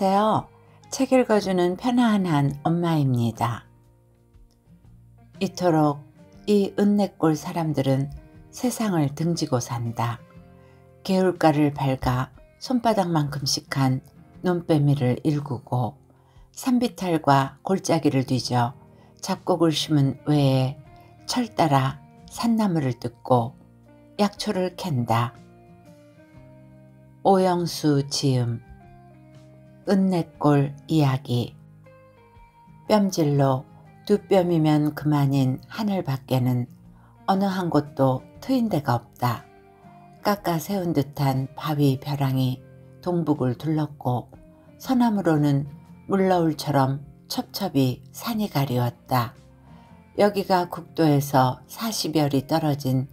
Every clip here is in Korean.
안녕하세요. 책 읽어주는 편안한 엄마입니다. 이토록 이 은내골 사람들은 세상을 등지고 산다. 개울가를 밟아 손바닥만큼씩 한 눈빼미를 일구고 산비탈과 골짜기를 뒤져 잡곡을 심은 외에 철 따라 산나무를 뜯고 약초를 캔다. 오영수 지음 은내골 이야기. 뼘질로 두 뼘이면 그만인 하늘 밖에는 어느 한 곳도 트인 데가 없다. 깎아 세운 듯한 바위 벼랑이 동북을 둘렀고 서남으로는 물너울처럼 첩첩이 산이 가리웠다. 여기가 국도에서 40여리 떨어진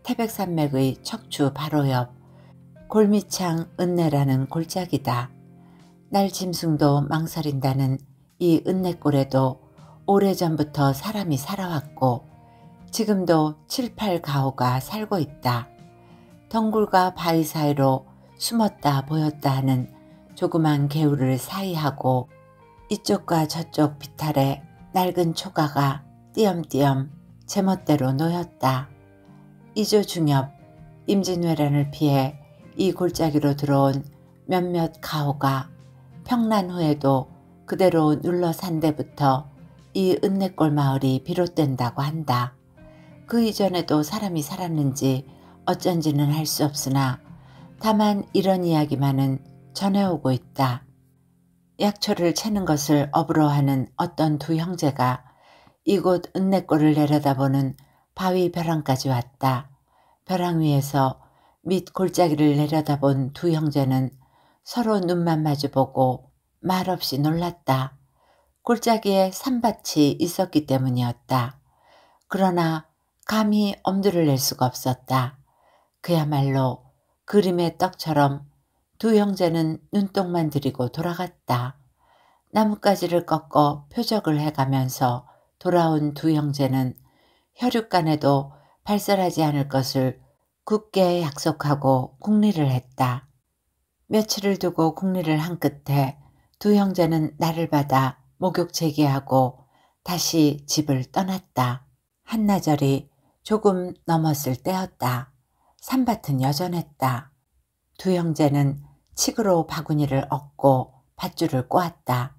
태백산맥의 척추 바로 옆 골미창 은내라는 골짜기다. 날 짐승도 망설인다는 이 은내골에도 오래전부터 사람이 살아왔고 지금도 7, 8 가호가 살고 있다. 덩굴과 바위 사이로 숨었다 보였다 하는 조그만 개울을 사이하고 이쪽과 저쪽 비탈에 낡은 초가가 띄엄띄엄 제멋대로 놓였다. 이조중엽, 임진왜란을 피해 이 골짜기로 들어온 몇몇 가호가 평란 후에도 그대로 눌러 산 데부터 이 은내골 마을이 비롯된다고 한다. 그 이전에도 사람이 살았는지 어쩐지는 알 수 없으나 다만 이런 이야기만은 전해오고 있다. 약초를 채는 것을 업으로 하는 어떤 두 형제가 이곳 은내골을 내려다보는 바위 벼랑까지 왔다. 벼랑 위에서 밑 골짜기를 내려다본 두 형제는 서로 눈만 마주보고 말없이 놀랐다. 골짜기에 산밭이 있었기 때문이었다. 그러나 감히 엄두를 낼 수가 없었다. 그야말로 그림의 떡처럼 두 형제는 눈독만 들이고 돌아갔다. 나뭇가지를 꺾어 표적을 해가면서 돌아온 두 형제는 혈육간에도 발설하지 않을 것을 굳게 약속하고 궁리를 했다. 며칠을 두고 궁리를 한 끝에 두 형제는 날을 받아 목욕 재개하고 다시 집을 떠났다. 한나절이 조금 넘었을 때였다. 산밭은 여전했다. 두 형제는 칡으로 바구니를 엎고 밧줄을 꼬았다.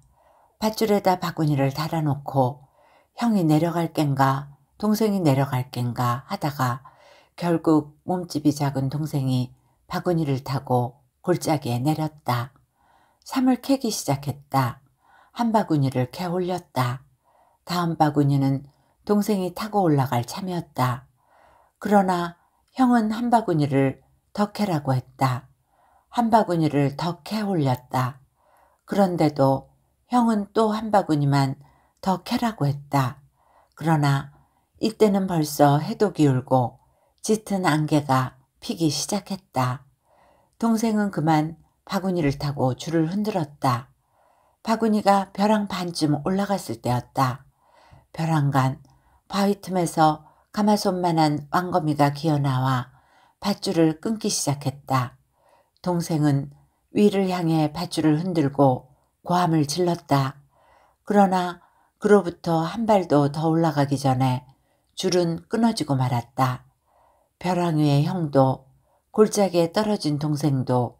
밧줄에다 바구니를 달아놓고 형이 내려갈 겐가 동생이 내려갈 겐가 하다가 결국 몸집이 작은 동생이 바구니를 타고 골짜기에 내렸다. 삼을 캐기 시작했다. 한 바구니를 캐 올렸다. 다음 바구니는 동생이 타고 올라갈 참이었다. 그러나 형은 한 바구니를 더 캐라고 했다. 한 바구니를 더 캐 올렸다. 그런데도 형은 또 한 바구니만 더 캐라고 했다. 그러나 이때는 벌써 해도 기울고 짙은 안개가 피기 시작했다. 동생은 그만 바구니를 타고 줄을 흔들었다. 바구니가 벼랑 반쯤 올라갔을 때였다. 벼랑간 바위 틈에서 가마손만한 왕거미가 기어나와 밧줄을 끊기 시작했다. 동생은 위를 향해 밧줄을 흔들고 고함을 질렀다. 그러나 그로부터 한 발도 더 올라가기 전에 줄은 끊어지고 말았다. 벼랑 위의 형도 골짜기에 떨어진 동생도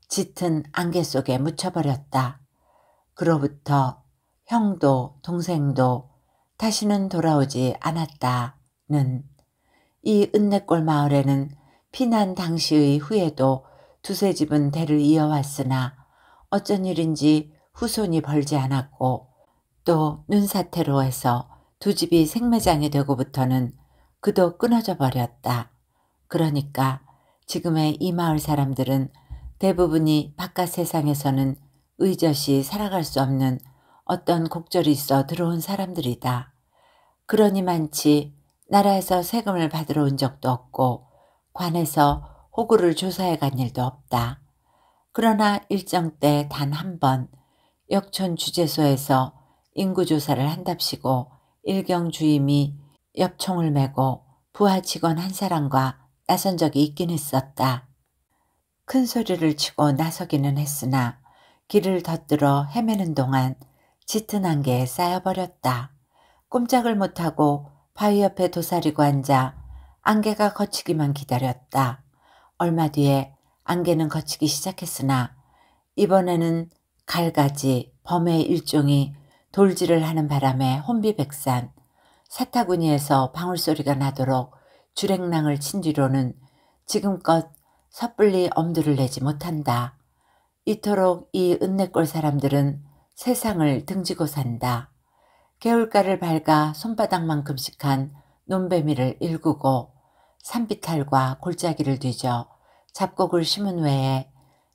짙은 안개 속에 묻혀버렸다. 그로부터 형도 동생도 다시는 돌아오지 않았다는 이 은내골 마을에는 피난 당시의 후에도 두세 집은 대를 이어왔으나 어쩐 일인지 후손이 벌지 않았고 또 눈사태로 해서 두 집이 생매장이 되고부터는 그도 끊어져 버렸다. 그러니까 지금의 이 마을 사람들은 대부분이 바깥 세상에서는 의젓이 살아갈 수 없는 어떤 곡절이 있어 들어온 사람들이다. 그러니 많지 나라에서 세금을 받으러 온 적도 없고 관에서 호구를 조사해 간 일도 없다. 그러나 일정 때 단 한 번 역촌 주재소에서 인구조사를 한답시고 일경 주임이 엽총을 메고 부하 직원 한 사람과 나선 적이 있긴 했었다. 큰 소리를 치고 나서기는 했으나 길을 덧들어 헤매는 동안 짙은 안개에 쌓여버렸다. 꼼짝을 못하고 바위 옆에 도사리고 앉아 안개가 걷히기만 기다렸다. 얼마 뒤에 안개는 걷히기 시작했으나 이번에는 갈가지, 범의 일종이 돌질을 하는 바람에 혼비백산, 사타구니에서 방울소리가 나도록 주랭랑을 친 뒤로는 지금껏 섣불리 엄두를 내지 못한다. 이토록 이 은내골 사람들은 세상을 등지고 산다. 개울가를 밟아 손바닥만큼씩 한 논배미를 일구고 산비탈과 골짜기를 뒤져 잡곡을 심은 외에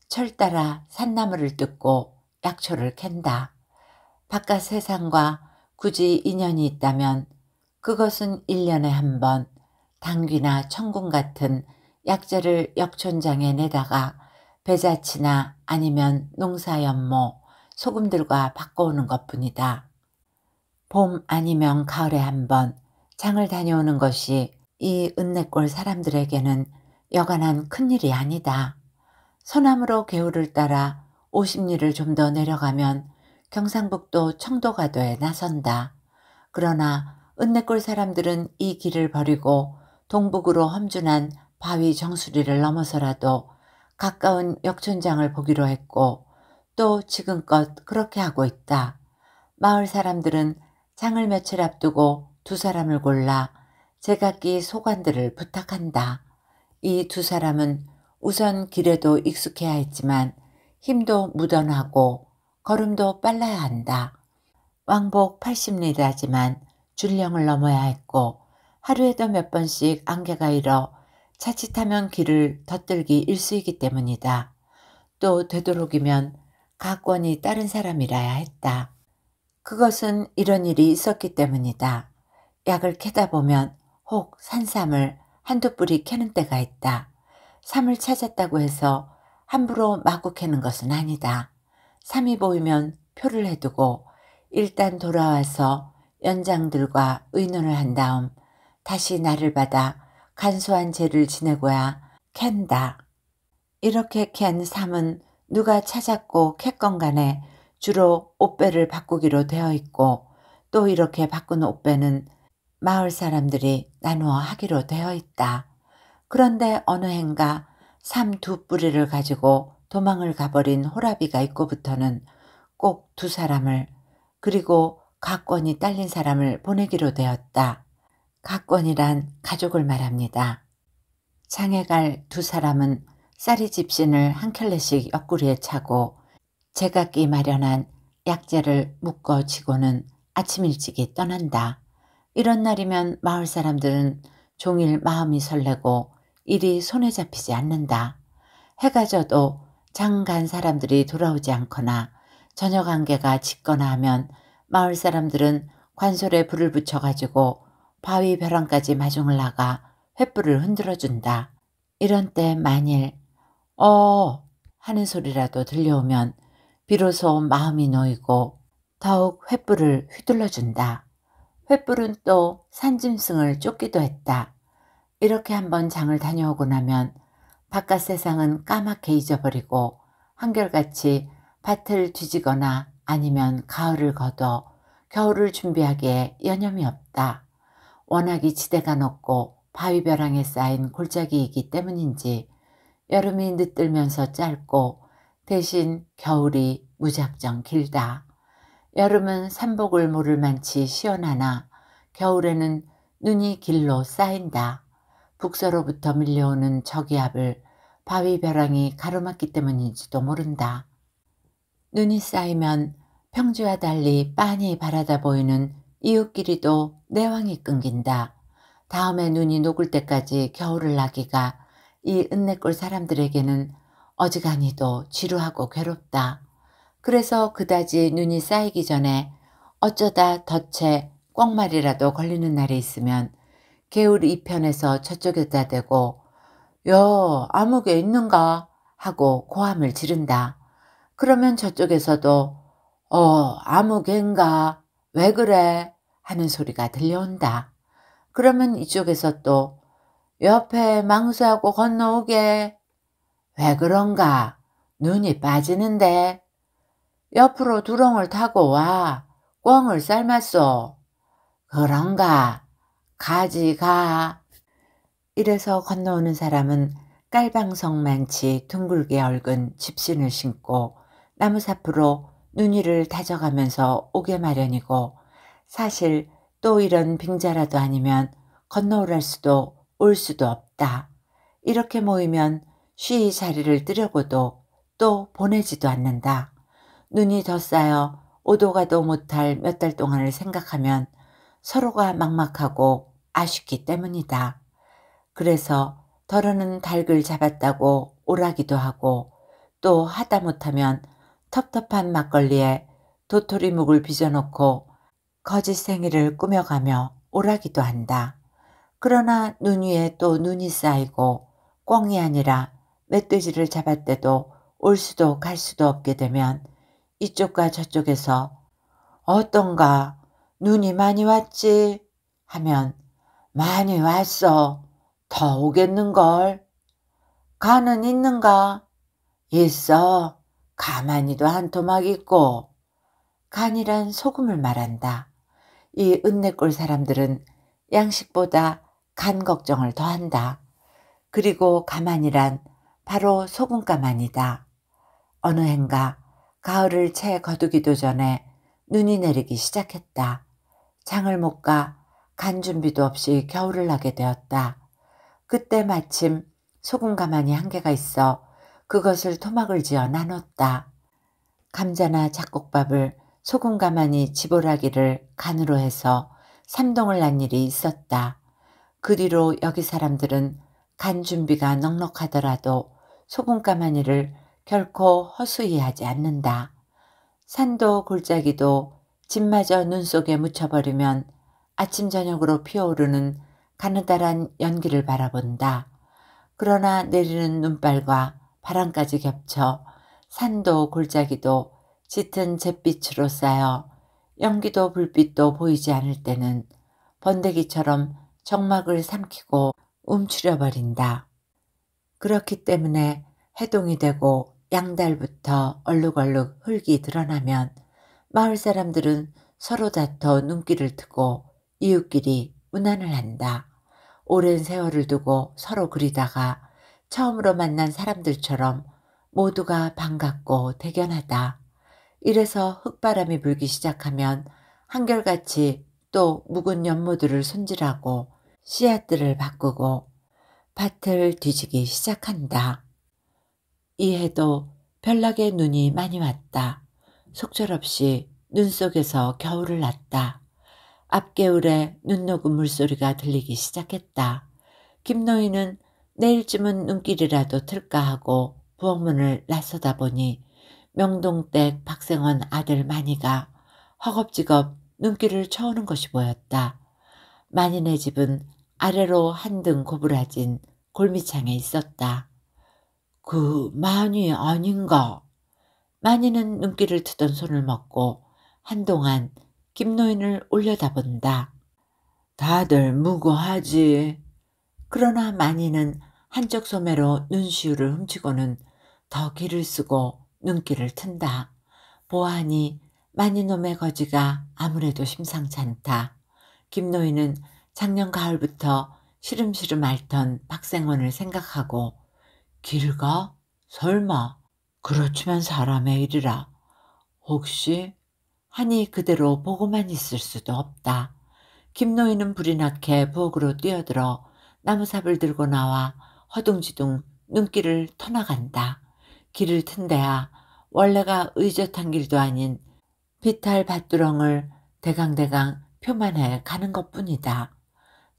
철 따라 산나무를 뜯고 약초를 캔다. 바깥 세상과 굳이 인연이 있다면 그것은 1년에 한 번 당귀나 청궁 같은 약재를 역촌장에 내다가 배자치나 아니면 농사연모, 소금들과 바꿔오는 것뿐이다. 봄 아니면 가을에 한 번 장을 다녀오는 것이 이 은내골 사람들에게는 여간한 큰일이 아니다. 서남으로 개울을 따라 50리를 좀 더 내려가면 경상북도 청도가도에 나선다. 그러나 은내골 사람들은 이 길을 버리고 동북으로 험준한 바위 정수리를 넘어서라도 가까운 역촌장을 보기로 했고 또 지금껏 그렇게 하고 있다. 마을 사람들은 장을 며칠 앞두고 두 사람을 골라 제각기 소관들을 부탁한다. 이 두 사람은 우선 길에도 익숙해야 했지만 힘도 무던하고 걸음도 빨라야 한다. 왕복 80리라지만 줄령을 넘어야 했고 하루에도 몇 번씩 안개가 일어 자칫하면 길을 덧들기 일쑤이기 때문이다. 또 되도록이면 가권이 다른 사람이라야 했다. 그것은 이런 일이 있었기 때문이다. 약을 캐다 보면 혹 산삼을 한두 뿌리 캐는 때가 있다. 삼을 찾았다고 해서 함부로 마구 캐는 것은 아니다. 삼이 보이면 표를 해두고 일단 돌아와서 연장들과 의논을 한 다음 다시 날을 받아 간소한 재를 지내고야 캔다. 이렇게 캔 삼은 누가 찾았고 캤건 간에 주로 옷배를 바꾸기로 되어 있고 또 이렇게 바꾼 옷배는 마을 사람들이 나누어 하기로 되어 있다. 그런데 어느 해인가 삼 두 뿌리를 가지고 도망을 가버린 호라비가 있고부터는 꼭 두 사람을 그리고 가권이 딸린 사람을 보내기로 되었다. 가권이란 가족을 말합니다. 장에 갈 두 사람은 쌀이 집신을 한 켤레씩 옆구리에 차고 제각기 마련한 약재를 묶어 지고는 아침 일찍이 떠난다. 이런 날이면 마을 사람들은 종일 마음이 설레고 일이 손에 잡히지 않는다. 해가 져도 장 간 사람들이 돌아오지 않거나 저녁 안개가 짙거나 하면 마을 사람들은 관솔에 불을 붙여가지고 바위 벼랑까지 마중을 나가 횃불을 흔들어준다. 이런 때 만일 하는 소리라도 들려오면 비로소 마음이 놓이고 더욱 횃불을 휘둘러준다. 횃불은 또 산짐승을 쫓기도 했다. 이렇게 한번 장을 다녀오고 나면 바깥 세상은 까맣게 잊어버리고 한결같이 밭을 뒤지거나 아니면 가을을 걷어 겨울을 준비하기에 여념이 없다. 워낙이 지대가 높고 바위벼랑에 쌓인 골짜기이기 때문인지 여름이 늦들면서 짧고 대신 겨울이 무작정 길다. 여름은 삼복을 모를 만치 시원하나 겨울에는 눈이 길로 쌓인다. 북서로부터 밀려오는 저기압을 바위벼랑이 가로막기 때문인지도 모른다. 눈이 쌓이면 평지와 달리 빤히 바라다 보이는 이웃끼리도 내왕이 끊긴다. 다음에 눈이 녹을 때까지 겨울을 나기가 이 은내골 사람들에게는 어지간히도 지루하고 괴롭다. 그래서 그다지 눈이 쌓이기 전에 어쩌다 덫에 꿩말이라도 걸리는 날이 있으면 개울 이편에서 저쪽에다 대고 여 아무개 있는가 하고 고함을 지른다. 그러면 저쪽에서도 아무개인가 왜 그래 하는 소리가 들려온다. 그러면 이쪽에서 또 옆에 망수하고 건너오게 왜 그런가 눈이 빠지는데 옆으로 두렁을 타고 와. 꿩을 삶았소. 그런가? 가지 가. 이래서 건너오는 사람은 깔방석만치 둥글게 얽은 집신을 신고 나무삽으로 눈이를 다져가면서 오게 마련이고, 사실 또 이런 빙자라도 아니면 건너오랄 수도 올 수도 없다. 이렇게 모이면 쉬이 자리를 뜨려고도 또 보내지도 않는다. 눈이 더 쌓여 오도 가도 못할 몇 달 동안을 생각하면 서로가 막막하고 아쉽기 때문이다. 그래서 더러는 닭을 잡았다고 오라기도 하고, 또 하다 못하면 텁텁한 막걸리에 도토리묵을 빚어놓고 거짓 생일을 꾸며가며 오라기도 한다. 그러나 눈 위에 또 눈이 쌓이고 꿩이 아니라 멧돼지를 잡았대도 올 수도 갈 수도 없게 되면 이쪽과 저쪽에서 어떤가, 눈이 많이 왔지 하면 많이 왔어. 더 오겠는걸. 간은 있는가? 있어. 가만히도 한 토막 있고. 간이란 소금을 말한다. 이 은내골 사람들은 양식보다 간 걱정을 더한다. 그리고 가만이란 바로 소금 가만이다. 어느 해인가 가을을 채 거두기도 전에 눈이 내리기 시작했다. 장을 못 가 간 준비도 없이 겨울을 나게 되었다. 그때 마침 소금 가마니 한 개가 있어 그것을 토막을 지어 나눴다. 감자나 잡곡밥을 소금 가마니 지보라기를 간으로 해서 3동을 난 일이 있었다. 그 뒤로 여기 사람들은 간 준비가 넉넉하더라도 소금 가마니를 결코 허수이 하지 않는다. 산도 골짜기도 집마저 눈 속에 묻혀버리면 아침 저녁으로 피어오르는 가느다란 연기를 바라본다. 그러나 내리는 눈발과 바람까지 겹쳐 산도 골짜기도 짙은 잿빛으로 쌓여 연기도 불빛도 보이지 않을 때는 번데기처럼 정막을 삼키고 움츠려버린다. 그렇기 때문에 해동이 되고 양달부터 얼룩얼룩 흙이 드러나면 마을 사람들은 서로 다퉈 눈길을 트고 이웃끼리 문안을 한다. 오랜 세월을 두고 서로 그리다가 처음으로 만난 사람들처럼 모두가 반갑고 대견하다. 이래서 흙바람이 불기 시작하면 한결같이 또 묵은 연못들을 손질하고 씨앗들을 바꾸고 밭을 뒤지기 시작한다. 이 해도 별나게 눈이 많이 왔다. 속절없이 눈 속에서 겨울을 났다. 앞개울에 눈 녹은 물소리가 들리기 시작했다. 김노인은 내일쯤은 눈길이라도 틀까 하고 부엌문을 나서다 보니 명동댁 박생원 아들 만이가 허겁지겁 눈길을 쳐오는 것이 보였다. 만이네 집은 아래로 한등 고부라진 골미창에 있었다. 그 만이 아닌가? 만이는 눈길을 트던 손을 먹고 한동안 김노인을 올려다본다. 다들 무고하지. 그러나 만이는 한쪽 소매로 눈시울을 훔치고는 더 길을 쓰고 눈길을 튼다. 보아하니 만이놈의 거지가 아무래도 심상치 않다. 김노인은 작년 가을부터 시름시름 앓던 박생원을 생각하고 길가? 설마 그렇지만 사람의 일이라 혹시 하니 그대로 보고만 있을 수도 없다. 김노인은 불이 나게 부엌으로 뛰어들어 나무삽을 들고 나와 허둥지둥 눈길을 터나간다. 길을 튼데야 원래가 의젓한 길도 아닌 비탈 밭두렁을 대강대강 표만해 가는 것뿐이다.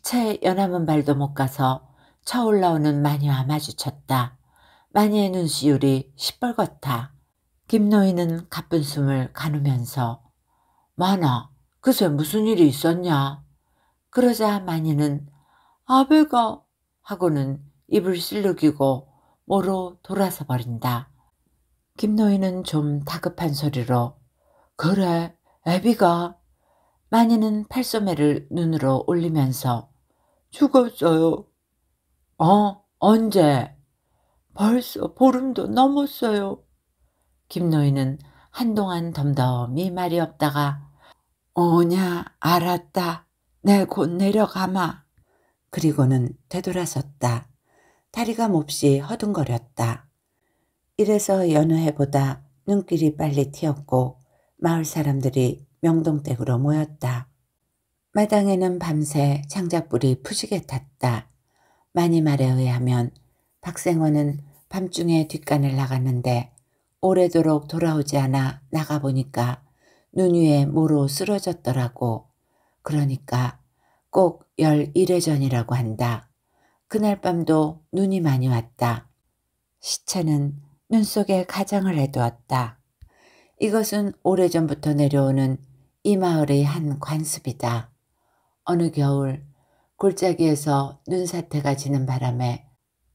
채 연함은 발도 못 가서 쳐올라오는 마니와 마주쳤다. 마니의 눈시울이 시뻘겋다. 김노인은 가쁜 숨을 가누면서 마나, 그새 무슨 일이 있었냐? 그러자 마니는 아베가 하고는 입을 실룩이고 모로 돌아서 버린다. 김노인은 좀 다급한 소리로 그래, 애비가. 마니는 팔소매를 눈으로 올리면서 죽었어요. 언제? 벌써 보름도 넘었어요. 김노인은 한동안 덤덤히 말이 없다가 "오냐 알았다. 내 곧 내려가마." 그리고는 되돌아섰다. 다리가 몹시 허둥거렸다. 이래서 여느 해보다 눈길이 빨리 튀었고 마을 사람들이 명동댁으로 모였다. 마당에는 밤새 장작불이 푸지게 탔다. 많이 말에 의하면 박생원은 밤중에 뒷간을 나갔는데 오래도록 돌아오지 않아 나가보니까 눈 위에 모로 쓰러졌더라고. 그러니까 꼭 11회 전이라고 한다. 그날 밤도 눈이 많이 왔다. 시체는 눈 속에 가장을 해두었다. 이것은 오래전부터 내려오는 이 마을의 한 관습이다. 어느 겨울 골짜기에서 눈사태가 지는 바람에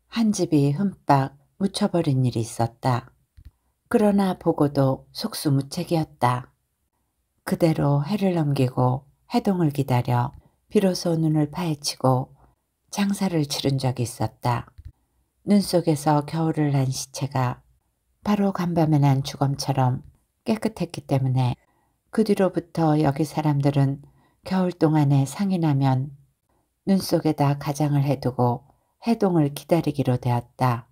한 집이 흠빡 묻혀버린 일이 있었다. 그러나 보고도 속수무책이었다. 그대로 해를 넘기고 해동을 기다려 비로소 눈을 파헤치고 장사를 치른 적이 있었다. 눈 속에서 겨울을 난 시체가 바로 간밤에 난 주검처럼 깨끗했기 때문에 그 뒤로부터 여기 사람들은 겨울 동안에 상이 나면 눈 속에다 가장을 해두고 해동을 기다리기로 되었다.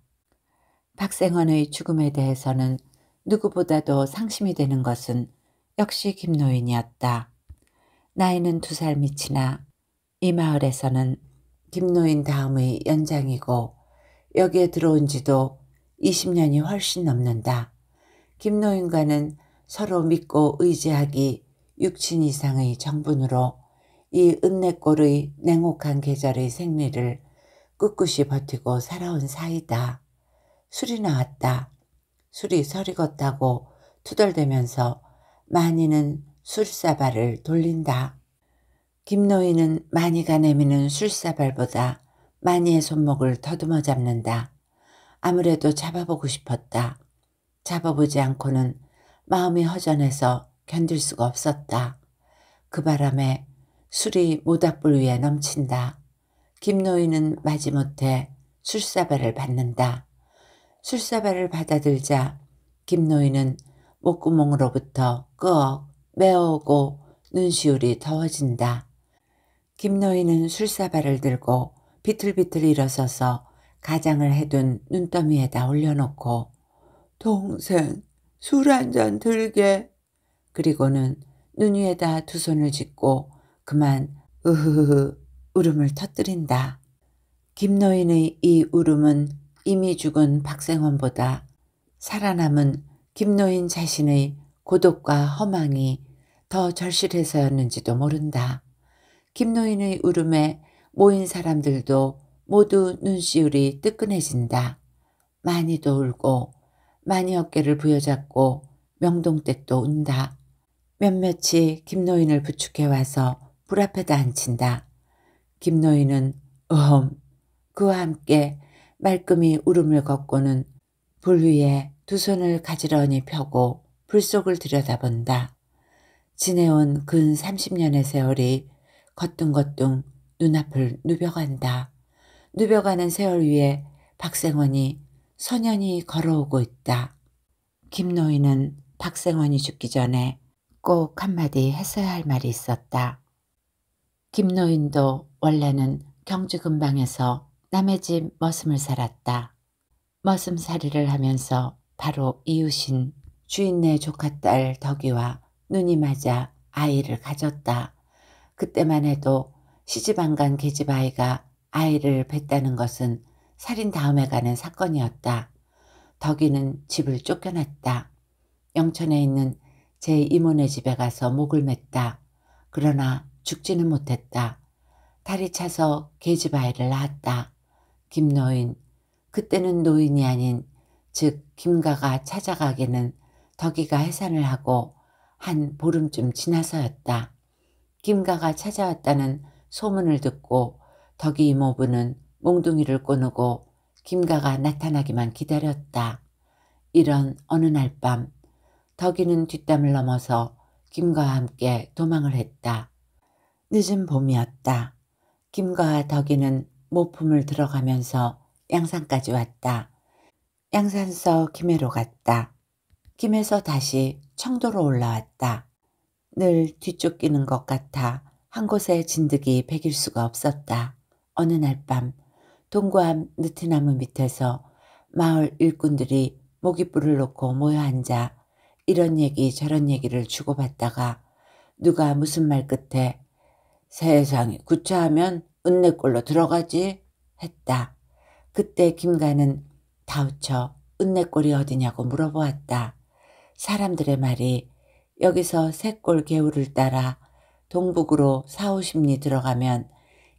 박생원의 죽음에 대해서는 누구보다도 상심이 되는 것은 역시 김노인이었다. 나이는 2살 밑이나 이 마을에서는 김노인 다음의 연장이고 여기에 들어온 지도 20년이 훨씬 넘는다. 김노인과는 서로 믿고 의지하기 6친 이상의 정분으로 이 은내골의 냉혹한 계절의 생리를 꿋꿋이 버티고 살아온 사이다. 술이 나왔다. 술이 서리겄다고 투덜대면서 많이는 술사발을 돌린다. 김노인은 많이가 내미는 술사발보다 많이의 손목을 더듬어 잡는다. 아무래도 잡아보고 싶었다. 잡아보지 않고는 마음이 허전해서 견딜 수가 없었다. 그 바람에 술이 모닥불 위에 넘친다. 김노인은 마지못해 술사발을 받는다. 술사발을 받아들자 김노인은 목구멍으로부터 끄억 매어오고 눈시울이 더워진다. 김노인은 술사발을 들고 비틀비틀 일어서서 가장을 해둔 눈더미에다 올려놓고 "동생, 술 한 잔 들게." 그리고는 눈 위에다 2손을 짚고 그만 으흐흐 울음을 터뜨린다. 김노인의 이 울음은 이미 죽은 박생원보다 살아남은 김노인 자신의 고독과 허망이 더 절실해서였는지도 모른다. 김노인의 울음에 모인 사람들도 모두 눈시울이 뜨끈해진다. 많이도 울고 많이 어깨를 부여잡고 명동댁도 운다. 몇몇이 김노인을 부축해 와서 불 앞에다 앉힌다. 김노인은 그와 함께 말끔히 울음을 걷고는 불 위에 2손을 가지런히 펴고 불 속을 들여다본다. 지내온 근 30년의 세월이 거뚱거뚱 눈앞을 누벼간다. 누벼가는 세월 위에 박생원이 선연히 걸어오고 있다. 김노인은 박생원이 죽기 전에 꼭 한마디 했어야 할 말이 있었다. 김노인도 원래는 경주 근방에서 남의 집 머슴을 살았다. 머슴살이를 하면서 바로 이웃인 주인네 조카딸 덕이와 눈이 맞아 아이를 가졌다. 그때만 해도 시집 안 간 계집 아이가 아이를 뱄다는 것은 살인 다음에 가는 사건이었다. 덕이는 집을 쫓겨났다. 영천에 있는 제 이모네 집에 가서 목을 맸다. 그러나 죽지는 못했다. 다리 차서 계집 아이를 낳았다. 김노인, 그때는 노인이 아닌 즉 김가가 찾아가기는 덕이가 해산을 하고 한 보름쯤 지나서였다. 김가가 찾아왔다는 소문을 듣고 덕이 이모부는 몽둥이를 꼬누고 김가가 나타나기만 기다렸다. 이런 어느 날 밤 덕이는 뒷담을 넘어서 김가와 함께 도망을 했다. 늦은 봄이었다. 김가와 덕이는 모품을 들어가면서 양산까지 왔다. 양산서 김해로 갔다. 김에서 다시 청도로 올라왔다. 늘 뒤쫓기는 것 같아 한 곳에 진득이 배길 수가 없었다. 어느 날 밤 동구암 느티나무 밑에서 마을 일꾼들이 모깃불을 놓고 모여 앉아 이런 얘기 저런 얘기를 주고받다가 누가 무슨 말 끝에 세상이 구차하면 은내꼴로 들어가지 했다. 그때 김가는 다우쳐 은내꼴이 어디냐고 물어보았다. 사람들의 말이 여기서 셋골 개울을 따라 동북으로 40~50리 들어가면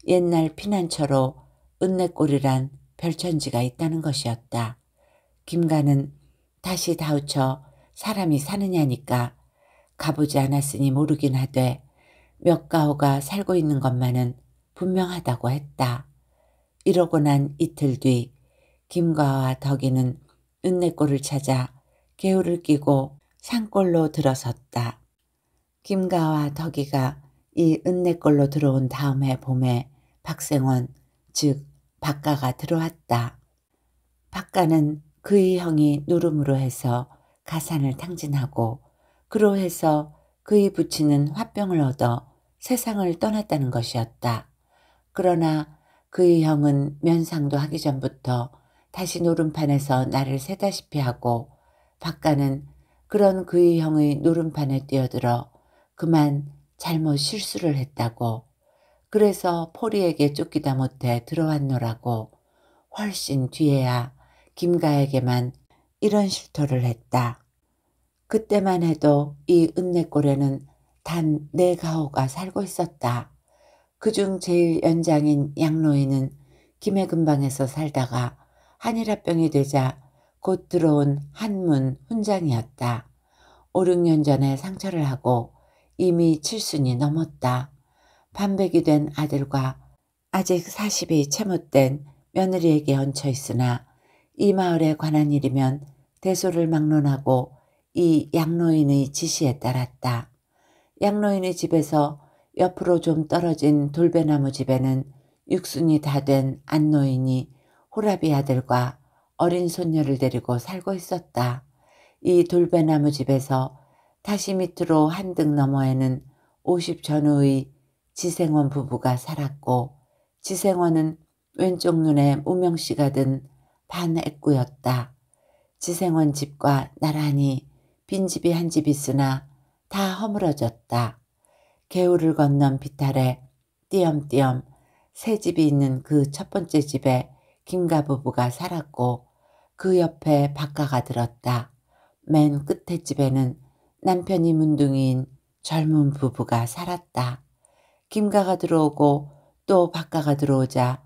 옛날 피난처로 은내골이란 별천지가 있다는 것이었다. 김가는 다시 다우쳐 사람이 사느냐니까 가보지 않았으니 모르긴 하되 몇 가오가 살고 있는 것만은 분명하다고 했다. 이러고 난 이틀 뒤 김가와 덕이는 은내골을 찾아 개울을 끼고 산골로 들어섰다. 김가와 덕이가 이 은내골로 들어온 다음 해 봄에 박생원 즉 박가가 들어왔다. 박가는 그의 형이 누름으로 해서 가산을 탕진하고 그로 해서 그의 부친은 화병을 얻어 세상을 떠났다는 것이었다. 그러나 그의 형은 면상도 하기 전부터 다시 노름판에서 나를 세다시피 하고 박가는 그런 그의 형의 노름판에 뛰어들어 그만 잘못 실수를 했다고 그래서 포리에게 쫓기다 못해 들어왔노라고 훨씬 뒤에야 김가에게만 이런 실토를 했다. 그때만 해도 이 은내골에는 단 4가오가 살고 있었다. 그중 제일 연장인 양노인은 김해 근방에서 살다가 한일합병이 되자 곧 들어온 한문 훈장이었다. 5~6년 전에 상처를 하고 이미 7순이 넘었다. 반백이 된 아들과 아직 40이 채 못된 며느리에게 얹혀 있으나 이 마을에 관한 일이면 대소를 막론하고 이 양노인의 지시에 따랐다. 양노인의 집에서 옆으로 좀 떨어진 돌배나무 집에는 6순이 다 된 안노인이 호라비 아들과 어린 손녀를 데리고 살고 있었다. 이 돌배나무 집에서 다시 밑으로 한등 너머에는 50 전후의 지생원 부부가 살았고 지생원은 왼쪽 눈에 무명씨가 든 반애꾸였다. 지생원 집과 나란히 빈집이 한 집 있으나 다 허물어졌다. 개울을 건넌 비탈에 띄엄띄엄 새 집이 있는 그 첫 번째 집에 김가 부부가 살았고 그 옆에 박가가 들었다. 맨 끝에 집에는 남편이 문둥이인 젊은 부부가 살았다. 김가가 들어오고 또 박가가 들어오자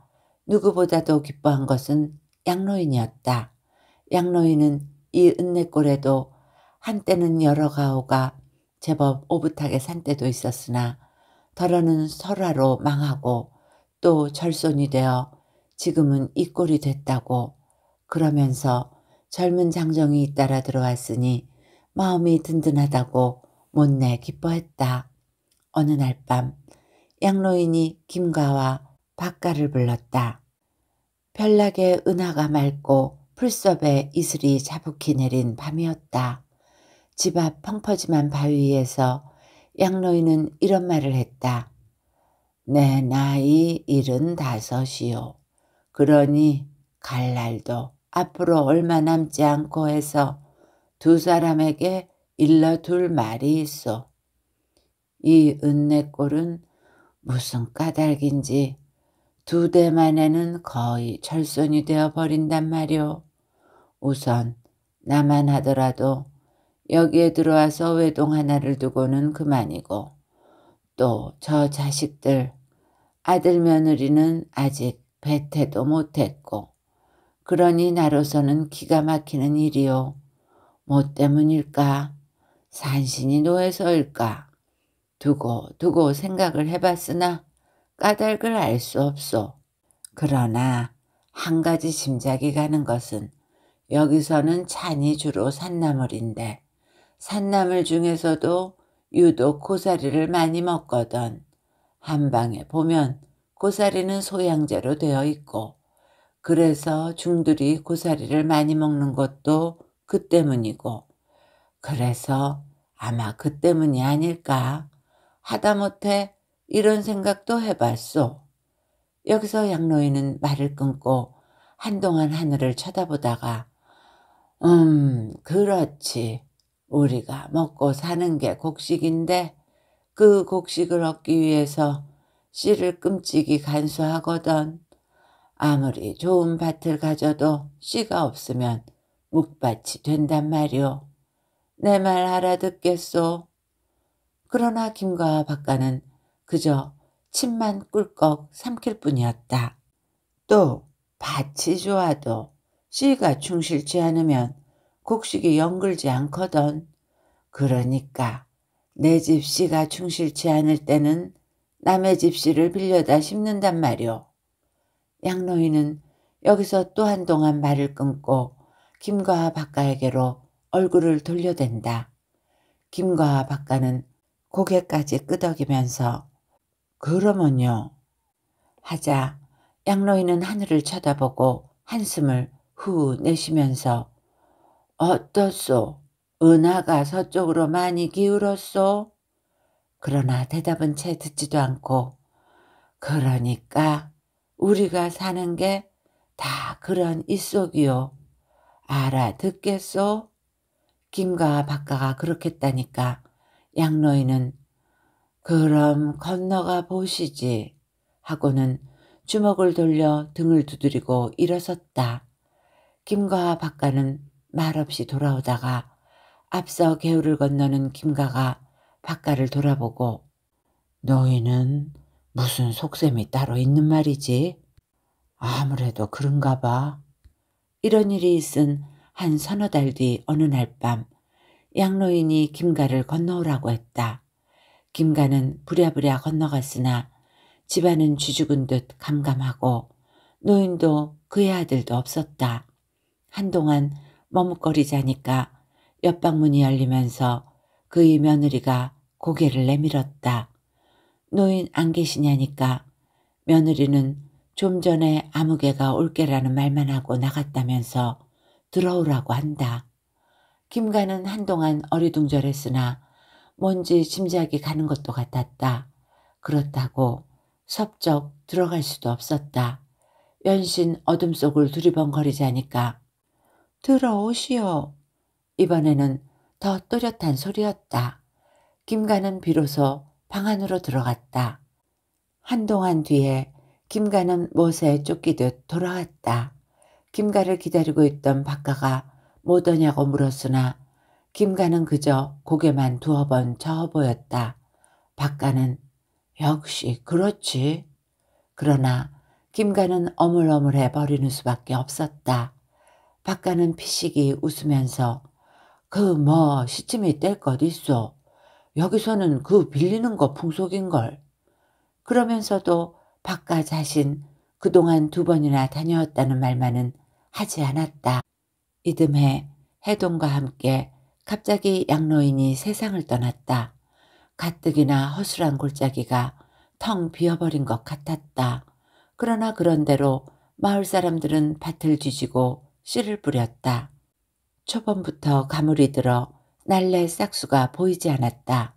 누구보다도 기뻐한 것은 양노인이었다. 양노인은 이 은내골에도 한때는 여러 가오가 제법 오붓하게 산 때도 있었으나 덜어는 설화로 망하고 또 절손이 되어 지금은 이 꼴이 됐다고 그러면서 젊은 장정이 잇따라 들어왔으니 마음이 든든하다고 못내 기뻐했다. 어느 날 밤 양노인이 김가와 박가를 불렀다. 별나게 은하가 맑고 풀섭에 이슬이 자북히 내린 밤이었다. 집 앞 펑퍼짐한 바위 위에서 양노인은 이런 말을 했다. 내 나이 75이요. 그러니 갈 날도 앞으로 얼마 남지 않고 해서 두 사람에게 일러둘 말이 있어. 이 은내골은 무슨 까닭인지 2대 만에는 거의 절손이 되어 버린단 말이오. 우선 나만 하더라도 여기에 들어와서 외동 하나를 두고는 그만이고 또 저 자식들 아들 며느리는 아직 배태도 못했고 그러니 나로서는 기가 막히는 일이오. 뭐 때문일까? 산신이 노해서일까? 두고 생각을 해봤으나 까닭을 알 수 없소. 그러나 한 가지 짐작이 가는 것은 여기서는 찬이 주로 산나물인데 산나물 중에서도 유독 고사리를 많이 먹거든. 한방에 보면 고사리는 소양제로 되어 있고 그래서 중들이 고사리를 많이 먹는 것도 그 때문이고 그래서 아마 그 때문이 아닐까. 하다못해 이런 생각도 해봤소. 여기서 양로인은 말을 끊고 한동안 하늘을 쳐다보다가 그렇지. 우리가 먹고 사는 게 곡식인데 그 곡식을 얻기 위해서 씨를 끔찍이 간수하거든. 아무리 좋은 밭을 가져도 씨가 없으면 묵밭이 된단 말이오. 내 말 알아듣겠소? 그러나 김과 박가는 그저 침만 꿀꺽 삼킬 뿐이었다. 또 밭이 좋아도 씨가 충실치 않으면 곡식이 연글지 않거든. 그러니까 내 집 씨가 충실치 않을 때는 남의 집 씨를 빌려다 심는단 말이오. 양로인은 여기서 또 한동안 말을 끊고 김과 박가에게로 얼굴을 돌려댄다. 김과 박가는 고개까지 끄덕이면서 그러면요 하자 양로인은 하늘을 쳐다보고 한숨을 후 내쉬면서 어떻소? 은하가 서쪽으로 많이 기울었소? 그러나 대답은 채 듣지도 않고 그러니까 우리가 사는 게 다 그런 이속이요. 알아듣겠소? 김과 박가가 그렇겠다니까 양로인은 그럼 건너가 보시지 하고는 주먹을 돌려 등을 두드리고 일어섰다. 김과 박가는 말없이 돌아오다가 앞서 개울을 건너는 김가가 박가를 돌아보고 너희는 무슨 속셈이 따로 있는 말이지? 아무래도 그런가 봐. 이런 일이 있은 한 서너 달 뒤 어느 날 밤 양로인이 김가를 건너오라고 했다. 김가는 부랴부랴 건너갔으나 집안은 쥐죽은 듯 감감하고 노인도 그의 아들도 없었다. 한동안 머뭇거리자니까 옆방문이 열리면서 그의 며느리가 고개를 내밀었다. 노인 안 계시냐니까 며느리는 좀 전에 아무개가 올게라는 말만 하고 나갔다면서 들어오라고 한다. 김가는 한동안 어리둥절했으나 뭔지 짐작이 가는 것도 같았다. 그렇다고 섭적 들어갈 수도 없었다. 연신 어둠 속을 두리번거리자니까 들어오시오. 이번에는 더 또렷한 소리였다. 김가는 비로소 방 안으로 들어갔다. 한동안 뒤에 김가는 못에 쫓기듯 돌아왔다. 김가를 기다리고 있던 박가가 못 오냐고 물었으나 김가는 그저 고개만 두어 번 저어 보였다. 박가는 역시 그렇지. 그러나 김가는 어물어물해 버리는 수밖에 없었다. 박가는 피식이 웃으면서 그 뭐 시침이 뗄 것 있어. 여기서는 그 빌리는 거 풍속인걸. 그러면서도 박가 자신 그동안 2번이나 다녀왔다는 말만은 하지 않았다. 이듬해 해동과 함께 갑자기 양로인이 세상을 떠났다. 가뜩이나 허술한 골짜기가 텅 비어버린 것 같았다. 그러나 그런대로 마을 사람들은 밭을 뒤지고 씨를 뿌렸다. 초봄부터 가물이 들어 날래 싹수가 보이지 않았다.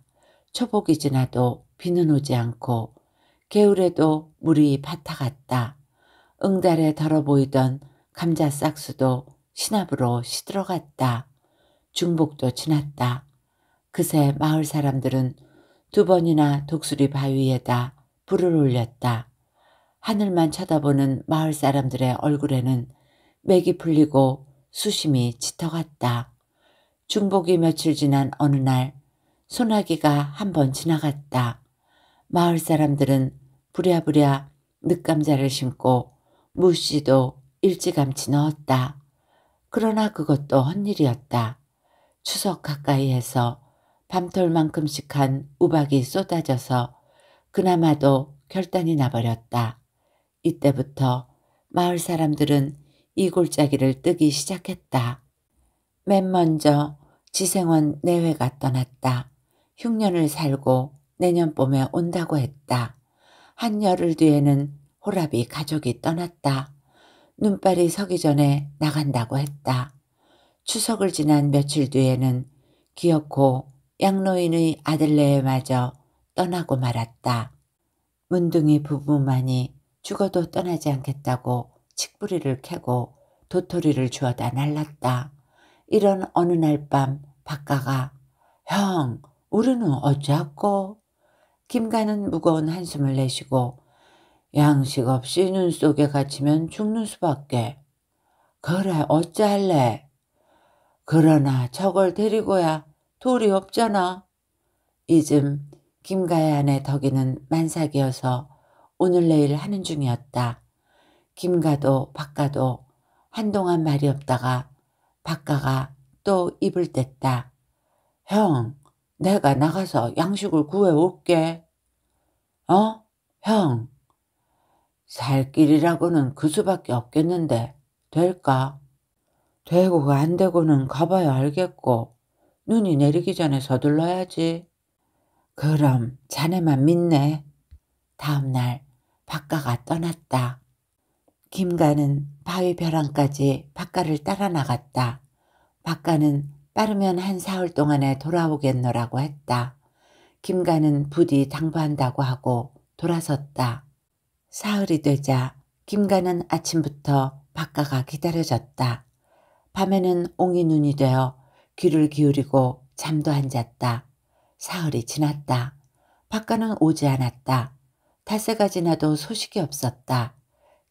초복이 지나도 비는 오지 않고 개울에도 물이 바타갔다. 응달에 덜어 보이던 감자 싹수도 시납으로 시들어갔다. 중복도 지났다. 그새 마을 사람들은 2번이나 독수리 바위에다 불을 올렸다. 하늘만 쳐다보는 마을 사람들의 얼굴에는 맥이 풀리고 수심이 짙어갔다. 중복이 며칠 지난 어느 날 소나기가 한 번 지나갔다. 마을 사람들은 부랴부랴 늦감자를 심고 무씨도 일찌감치 넣었다. 그러나 그것도 헛일이었다. 추석 가까이에서 밤톨만큼씩한 우박이 쏟아져서 그나마도 결단이 나버렸다. 이때부터 마을 사람들은 이 골짜기를 뜨기 시작했다. 맨 먼저 지생원 내외가 떠났다. 흉년을 살고 내년 봄에 온다고 했다. 한 열흘 뒤에는 호랍이 가족이 떠났다. 눈발이 서기 전에 나간다고 했다. 추석을 지난 며칠 뒤에는 기어코 양노인의 아들네에마저 떠나고 말았다. 문둥이 부부만이 죽어도 떠나지 않겠다고 칡뿌리를 캐고 도토리를 주워다 날랐다. 이런 어느 날 밤 박가가 "형, 우리는 어쩌고?" 김가는 무거운 한숨을 내쉬고 "양식 없이 눈 속에 갇히면 죽는 수밖에." "그래 어찌할래?" "그러나 저걸 데리고야 돌이 없잖아." 이즘 김가의 아내 덕이는 만삭이어서 오늘 내일 하는 중이었다. 김가도 박가도 한동안 말이 없다가 박가가 또 입을 뗐다. "형, 내가 나가서 양식을 구해올게." "어? 형." "살 길이라고는 그 수밖에 없겠는데 될까?" "되고 안 되고는 가봐야 알겠고 눈이 내리기 전에 서둘러야지." "그럼 자네만 믿네." 다음 날 박가가 떠났다. 김가는 바위 벼랑까지 박가를 따라 나갔다. 박가는 빠르면 한 사흘 동안에 돌아오겠노라고 했다. 김가는 부디 당부한다고 하고 돌아섰다. 사흘이 되자 김가는 아침부터 박가가 기다려졌다. 밤에는 옹이 눈이 되어 귀를 기울이고 잠도 안 잤다. 사흘이 지났다. 박가는 오지 않았다. 닷새가 지나도 소식이 없었다.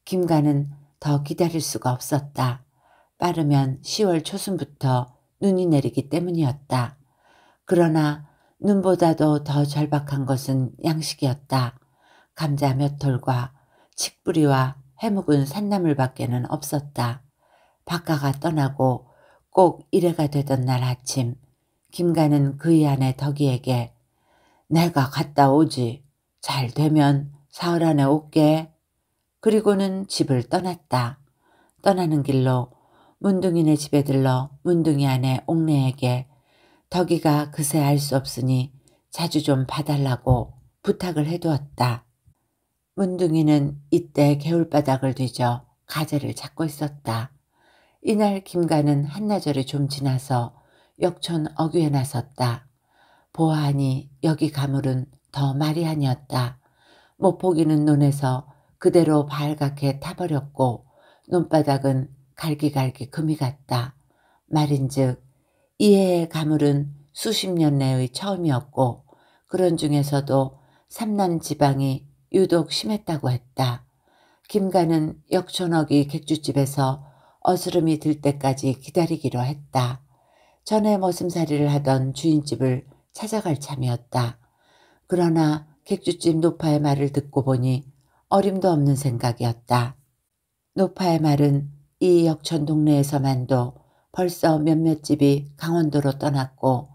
김가는 더 기다릴 수가 없었다. 빠르면 10월 초순부터 눈이 내리기 때문이었다. 그러나 눈보다도 더 절박한 것은 양식이었다. 감자 몇 톨과 칡뿌리와 해묵은 산나물밖에는 없었다. 박가가 떠나고 꼭 이래가 되던 날 아침 김가는 그의 아내 덕이에게 "내가 갔다 오지. 잘 되면 사흘 안에 올게." 그리고는 집을 떠났다. 떠나는 길로 문둥이네 집에 들러 문둥이 아내 옥내에게 덕이가 그새 알 수 없으니 자주 좀 봐달라고 부탁을 해두었다. 문둥이는 이때 개울바닥을 뒤져 가재를 잡고 있었다. 이날 김가는 한나절이 좀 지나서 역촌 어귀에 나섰다. 보아하니 여기 가물은 더 말이 아니었다. 못 보기는 논에서 그대로 발갛게 타버렸고 논바닥은 갈기갈기 금이 갔다. 말인즉 이해의 가물은 수십 년 내의 처음이었고 그런 중에서도 삼남 지방이 유독 심했다고 했다. 김가는 역촌어귀 객주집에서 어스름이 들 때까지 기다리기로 했다. 전에 머슴살이를 하던 주인집을 찾아갈 참이었다. 그러나 객주집 노파의 말을 듣고 보니 어림도 없는 생각이었다. 노파의 말은 이 역촌 동네에서만도 벌써 몇몇 집이 강원도로 떠났고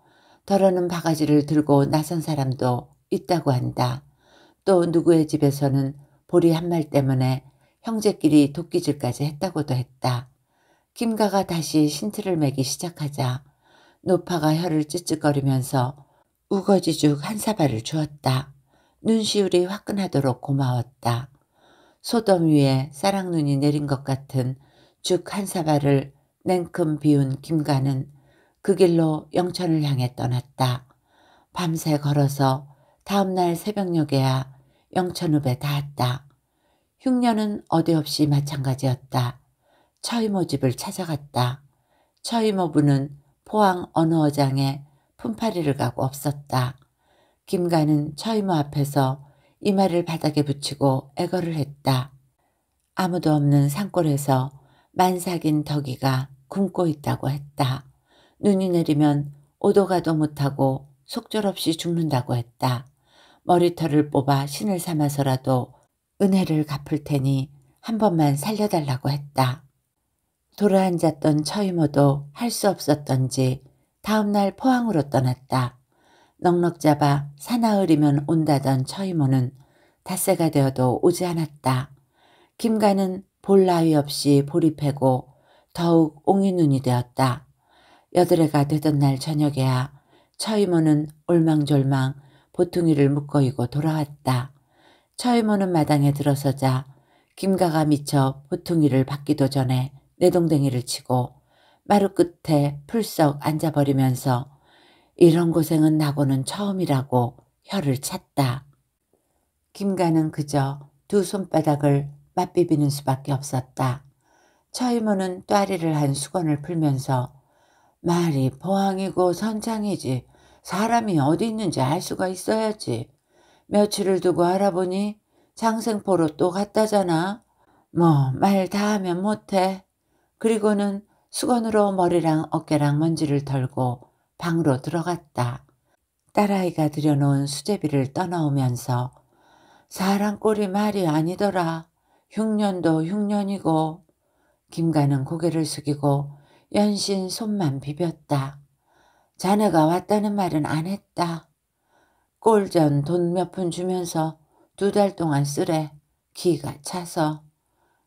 더러는 바가지를 들고 나선 사람도 있다고 한다. 또 누구의 집에서는 보리 한 말 때문에 형제끼리 도끼질까지 했다고도 했다. 김가가 다시 신틀을 매기 시작하자 노파가 혀를 찌찌거리면서 우거지죽 한 사발을 주었다. 눈시울이 화끈하도록 고마웠다. 소돔 위에 쌀랑눈이 내린 것 같은 죽 한 사발을 냉큼 비운 김가는 그 길로 영천을 향해 떠났다. 밤새 걸어서 다음날 새벽녘에야 영천읍에 닿았다. 흉년은 어디 없이 마찬가지였다. 처이모 집을 찾아갔다. 처이모 부는 포항 어느 어장에 품팔이를 가고 없었다. 김가는 처이모 앞에서 이마를 바닥에 붙이고 애걸을 했다. 아무도 없는 산골에서 만삭인 덕이가 굶고 있다고 했다. 눈이 내리면 오도 가도 못하고 속절없이 죽는다고 했다. 머리털을 뽑아 신을 삼아서라도 은혜를 갚을 테니 한 번만 살려달라고 했다. 돌아앉았던 처이모도 할 수 없었던지 다음날 포항으로 떠났다. 넉넉 잡아 사나흘이면 온다던 처이모는 닷새가 되어도 오지 않았다. 김가는 볼 나위 없이 보리 패고 더욱 옹이눈이 되었다. 여드레가 되던 날 저녁에야 처이모는 올망졸망 보퉁이를 묶어이고 돌아왔다. 처이모는 마당에 들어서자 김가가 미쳐 보퉁이를 받기도 전에 내동댕이를 치고 마루 끝에 풀썩 앉아버리면서 이런 고생은 나고는 처음이라고 혀를 찼다. 김가는 그저 두 손바닥을 맞비비는 수밖에 없었다. 처이모는 또아리를 한 수건을 풀면서 말이 포항이고 선창이지 사람이 어디 있는지 알 수가 있어야지. 며칠을 두고 알아보니 장생포로 또 갔다잖아. 뭐 말 다 하면 못해. 그리고는 수건으로 머리랑 어깨랑 먼지를 털고 방으로 들어갔다. 딸아이가 들여놓은 수제비를 떠넣으면서 사람 꼴이 말이 아니더라. 흉년도 흉년이고. 김가는 고개를 숙이고 연신 손만 비볐다. 자네가 왔다는 말은 안 했다. 꼴전 돈 몇 푼 주면서 2달 동안 쓰래. 기가 차서.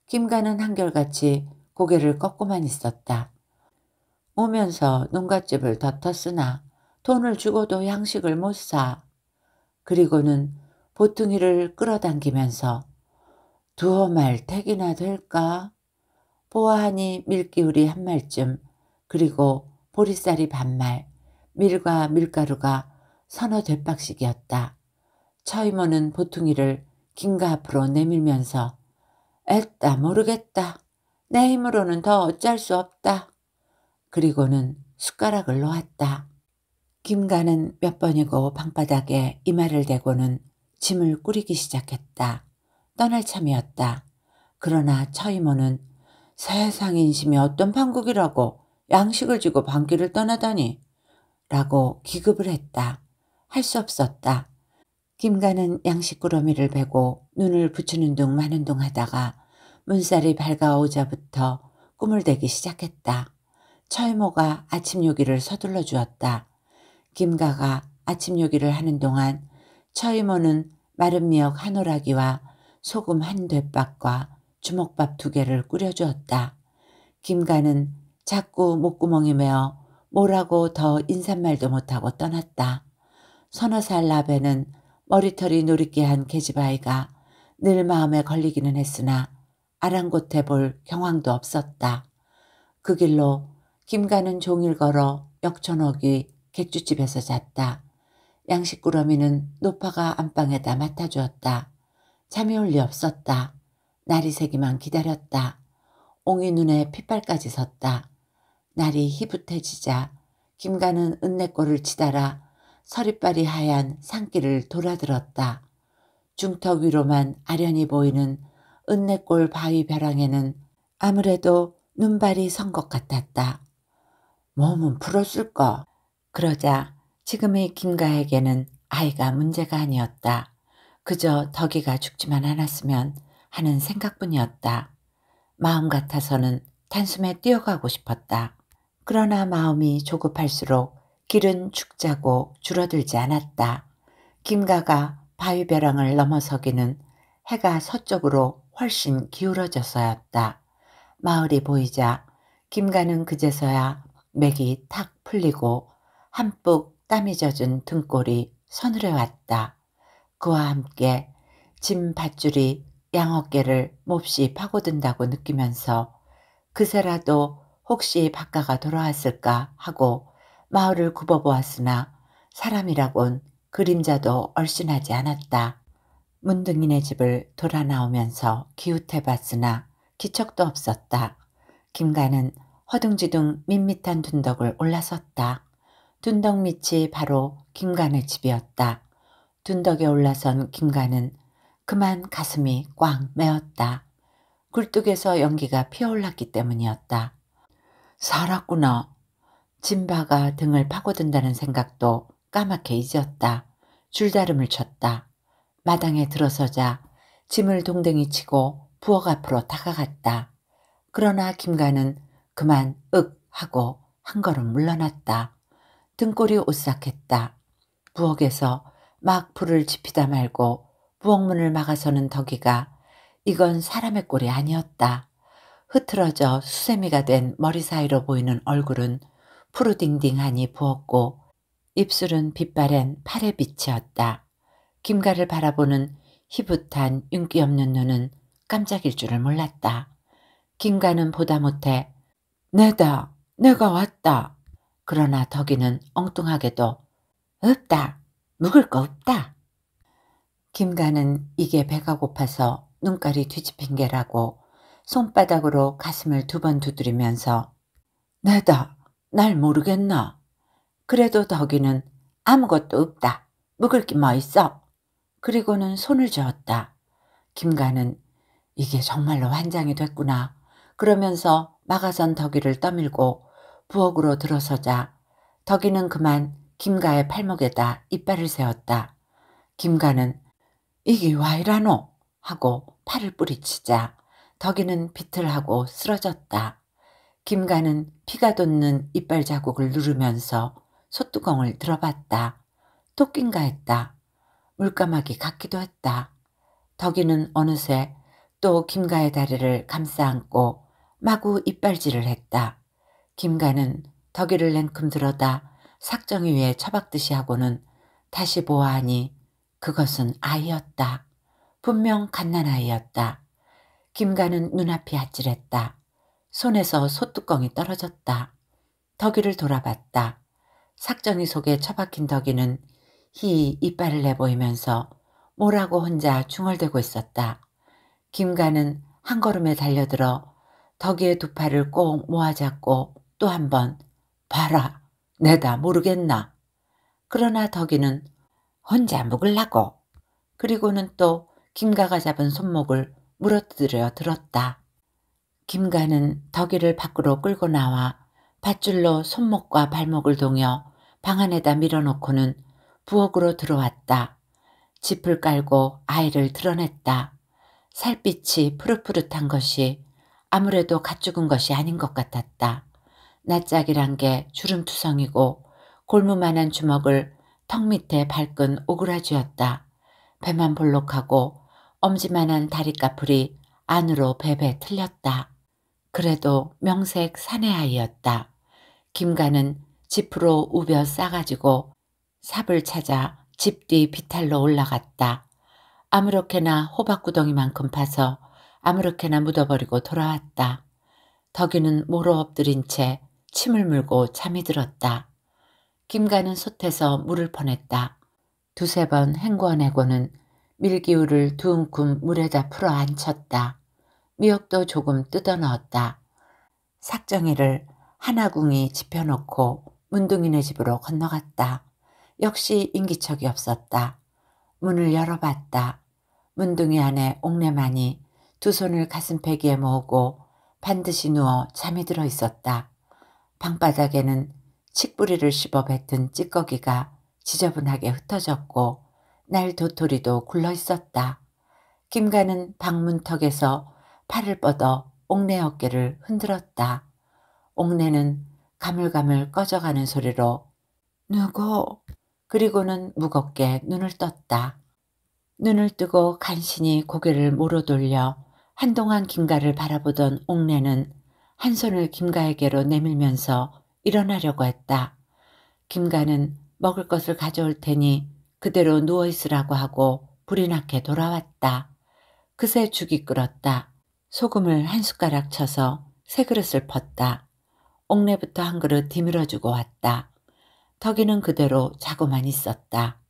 김가는 한결같이 고개를 꺾고만 있었다. 오면서 농갓집을 덧었으나 돈을 주고도 양식을 못 사. 그리고는 보퉁이를 끌어당기면서 두어 말 택이나 될까? 보아하니 밀기울이 한 말쯤, 그리고 보리쌀이 반말, 밀과 밀가루가 서너 댓박씩이었다. 처이모는 보퉁이를 김가 앞으로 내밀면서 애따 모르겠다. 내 힘으로는 더 어쩔 수 없다. 그리고는 숟가락을 놓았다. 김가는 몇 번이고 방바닥에 이마를 대고는 짐을 꾸리기 시작했다. 떠날 참이었다. 그러나 처이모는 세상 인심이 어떤 판국이라고 양식을 주고 방길을 떠나다니 라고 기급을 했다. 할 수 없었다. 김가는 양식 꾸러미를 베고 눈을 붙이는 둥 마는 둥 하다가 문살이 밝아오자부터 꿈을 대기 시작했다. 처이모가 아침 요기를 서둘러 주었다. 김가가 아침 요기를 하는 동안 처이모는 마른 미역 한 오라기와 소금 한 돛박과 주먹밥 2개를 끓여주었다. 김가는 자꾸 목구멍이 메어 뭐라고 더 인사말도 못하고 떠났다. 서너 살 나베는 머리털이 노랗게 한 계집아이가 늘 마음에 걸리기는 했으나 아랑곳해 볼 경황도 없었다. 그 길로 김가는 종일 걸어 역촌옥이 객주집에서 잤다. 양식 꾸러미는 노파가 안방에다 맡아주었다. 잠이 올 리 없었다. 날이 새기만 기다렸다. 옹이 눈에 핏발까지 섰다. 날이 희붓해지자 김가는 은내골을 치달아 서리빨이 하얀 산길을 돌아들었다. 중턱 위로만 아련히 보이는 은내골 바위 벼랑에는 아무래도 눈발이 선 것 같았다. 몸은 풀었을까? 그러자 지금의 김가에게는 아이가 문제가 아니었다. 그저 덕이가 죽지만 않았으면 하는 생각뿐이었다. 마음 같아서는 단숨에 뛰어가고 싶었다. 그러나 마음이 조급할수록 길은 축자고 줄어들지 않았다. 김가가 바위벼랑을 넘어서기는 해가 서쪽으로 훨씬 기울어져서였다. 마을이 보이자 김가는 그제서야 맥이 탁 풀리고 한뿍 땀이 젖은 등골이 서늘해 왔다. 그와 함께 짐 밧줄이 양어깨를 몹시 파고든다고 느끼면서 그새라도 혹시 박가가 돌아왔을까 하고 마을을 굽어보았으나 사람이라곤 그림자도 얼씬하지 않았다. 문둥이네 집을 돌아 나오면서 기웃해봤으나 기척도 없었다. 김가는 허둥지둥 밋밋한 둔덕을 올라섰다. 둔덕 밑이 바로 김간의 집이었다. 둔덕에 올라선 김간은 그만 가슴이 꽉 메었다. 굴뚝에서 연기가 피어올랐기 때문이었다. 살았구나. 진바가 등을 파고든다는 생각도 까맣게 잊었다. 줄다름을 쳤다. 마당에 들어서자 짐을 동댕이 치고 부엌 앞으로 다가갔다. 그러나 김가는 그만 윽 하고 한 걸음 물러났다. 등골이 오싹했다. 부엌에서 막 불을 지피다 말고 부엌문을 막아서는 덕이가 이건 사람의 꼴이 아니었다. 흐트러져 수세미가 된 머리 사이로 보이는 얼굴은 푸르딩딩하니 부었고 입술은 빛바랜 팔의 빛이었다. 김가를 바라보는 희붓한 윤기 없는 눈은 깜짝일 줄을 몰랐다. 김가는 보다 못해 내다, 내가 왔다. 그러나 덕이는 엉뚱하게도 없다. 묵을 거 없다. 김가는 이게 배가 고파서 눈깔이 뒤집힌 게라고 손바닥으로 가슴을 2번 두드리면서 내다 날 모르겠나. 그래도 덕이는 아무것도 없다. 묵을 게 뭐 있어. 그리고는 손을 저었다. 김가는 이게 정말로 환장이 됐구나. 그러면서 막아선 덕이를 떠밀고 부엌으로 들어서자 덕이는 그만 김가의 팔목에다 이빨을 세웠다. 김가는 이게 와이라노 하고 팔을 뿌리치자 덕이는 비틀하고 쓰러졌다. 김가는 피가 돋는 이빨 자국을 누르면서 솥뚜껑을 들어봤다. 토끼인가 했다. 물까마귀 같기도 했다. 덕이는 어느새 또 김가의 다리를 감싸 안고 마구 이빨질을 했다. 김가는 덕이를 냉큼 들어다 삭정이 위에 처박듯이 하고는 다시 보아하니 그것은 아이였다. 분명 갓난아이였다. 김가는 눈앞이 아찔했다. 손에서 솥뚜껑이 떨어졌다. 덕이를 돌아봤다. 삭정이 속에 처박힌 덕이는 희 이빨을 내보이면서 뭐라고 혼자 중얼대고 있었다. 김가는 한 걸음에 달려들어 덕이의 2팔을 꼭 모아잡고 또 한 번 봐라 내다 모르겠나. 그러나 덕이는 혼자 묵을라고. 그리고는 또 김가가 잡은 손목을 물어뜯으려 들었다. 김가는 덕이를 밖으로 끌고 나와 밧줄로 손목과 발목을 동여 방 안에다 밀어놓고는 부엌으로 들어왔다. 짚을 깔고 아이를 드러냈다. 살빛이 푸릇푸릇한 것이 아무래도 갓 죽은 것이 아닌 것 같았다. 낯짝이란 게 주름투성이고 골무만한 주먹을 턱 밑에 발끈 오그라쥐었다. 배만 볼록하고 엄지만한 다리까풀이 안으로 베베 틀렸다. 그래도 명색 사내아이였다. 김가는 짚으로 우벼 싸가지고 삽을 찾아 집 뒤 비탈로 올라갔다. 아무렇게나 호박구덩이만큼 파서 아무렇게나 묻어버리고 돌아왔다. 덕이는 모로 엎드린 채 침을 물고 잠이 들었다. 김가는 솥에서 물을 퍼냈다. 2~3번 헹궈내고는 밀기울을 2움큼 물에다 풀어 앉혔다. 미역도 조금 뜯어 넣었다. 삭정이를 하나궁이 집혀놓고 문둥이네 집으로 건너갔다. 역시 인기척이 없었다. 문을 열어봤다. 문둥이 안에 옥내만이 2 손을 가슴페기에 모으고 반드시 누워 잠이 들어 있었다. 방바닥에는 칡뿌리를 씹어 뱉은 찌꺼기가 지저분하게 흩어졌고 날 도토리도 굴러 있었다. 김가는 방문턱에서 팔을 뻗어 옥내 어깨를 흔들었다. 옥내는 가물가물 꺼져가는 소리로 누구? 그리고는 무겁게 눈을 떴다. 눈을 뜨고 간신히 고개를 모로 돌려 한동안 김가를 바라보던 옥내는 한 손을 김가에게로 내밀면서 일어나려고 했다. 김가는 먹을 것을 가져올 테니 그대로 누워있으라고 하고 불이 나게 돌아왔다. 그새 죽이 끓었다. 소금을 한 숟가락 쳐서 3그릇을 펐다. 옥내부터 한 그릇 디밀어주고 왔다. 덕이는 그대로 자고만 있었다.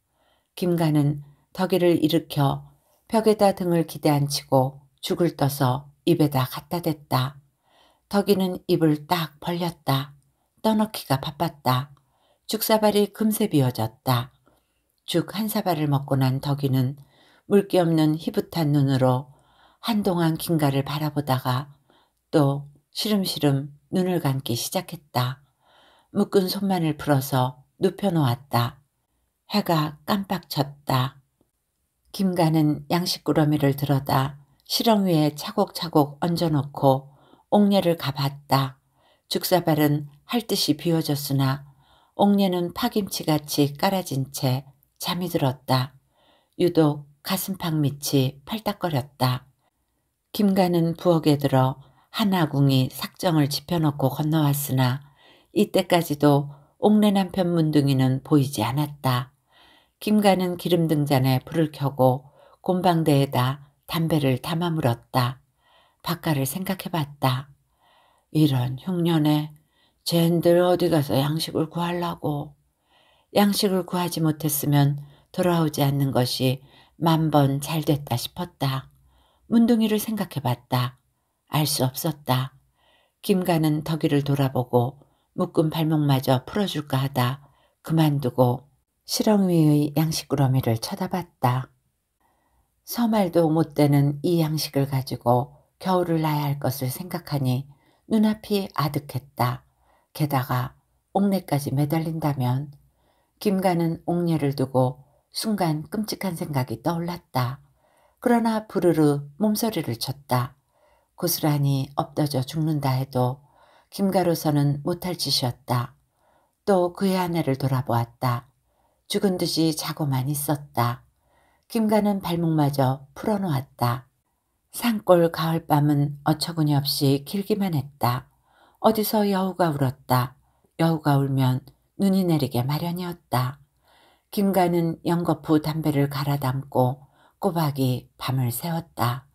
김가는 덕이를 일으켜 벽에다 등을 기대앉히고 죽을 떠서 입에다 갖다 댔다. 덕이는 입을 딱 벌렸다. 떠넣기가 바빴다. 죽사발이 금세 비워졌다. 죽 한 사발을 먹고 난 덕이는 물기 없는 희붓한 눈으로 한동안 김가를 바라보다가 또 시름시름 눈을 감기 시작했다. 묶은 손만을 풀어서 눕혀놓았다. 해가 깜빡 쳤다. 김가는 양식꾸러미를 들어다 시렁 위에 차곡차곡 얹어놓고 옥내를 가봤다. 죽사발은 할 듯이 비워졌으나 옥내는 파김치같이 깔아진 채 잠이 들었다. 유독 가슴팍 밑이 팔딱거렸다. 김가는 부엌에 들어 하나궁이 삭정을 집혀놓고 건너왔으나 이때까지도 옥내 남편 문둥이는 보이지 않았다. 김가는 기름등잔에 불을 켜고 곰방대에다 담배를 담아 물었다. 바깥을 생각해봤다. 이런 흉년에 쟤들 어디 가서 양식을 구하려고. 양식을 구하지 못했으면 돌아오지 않는 것이 만번 잘됐다 싶었다. 문둥이를 생각해 봤다. 알 수 없었다. 김가는 덕이를 돌아보고 묶은 발목마저 풀어줄까 하다 그만두고 실ong 위의 양식구러미를 쳐다봤다. 서말도 못 되는 이 양식을 가지고 겨울을 나야 할 것을 생각하니 눈앞이 아득했다. 게다가 옥내까지 매달린다면. 김가는 옥내를 두고 순간 끔찍한 생각이 떠올랐다. 그러나 부르르 몸서리를 쳤다. 고스란히 엎어져 죽는다 해도 김가로서는 못할 짓이었다. 또 그의 아내를 돌아보았다. 죽은 듯이 자고만 있었다. 김가는 발목마저 풀어놓았다. 산골 가을밤은 어처구니 없이 길기만 했다. 어디서 여우가 울었다. 여우가 울면 눈이 내리게 마련이었다. 김가는 연거푸 담배를 갈아 담고 꼬박이 밤을 새웠다.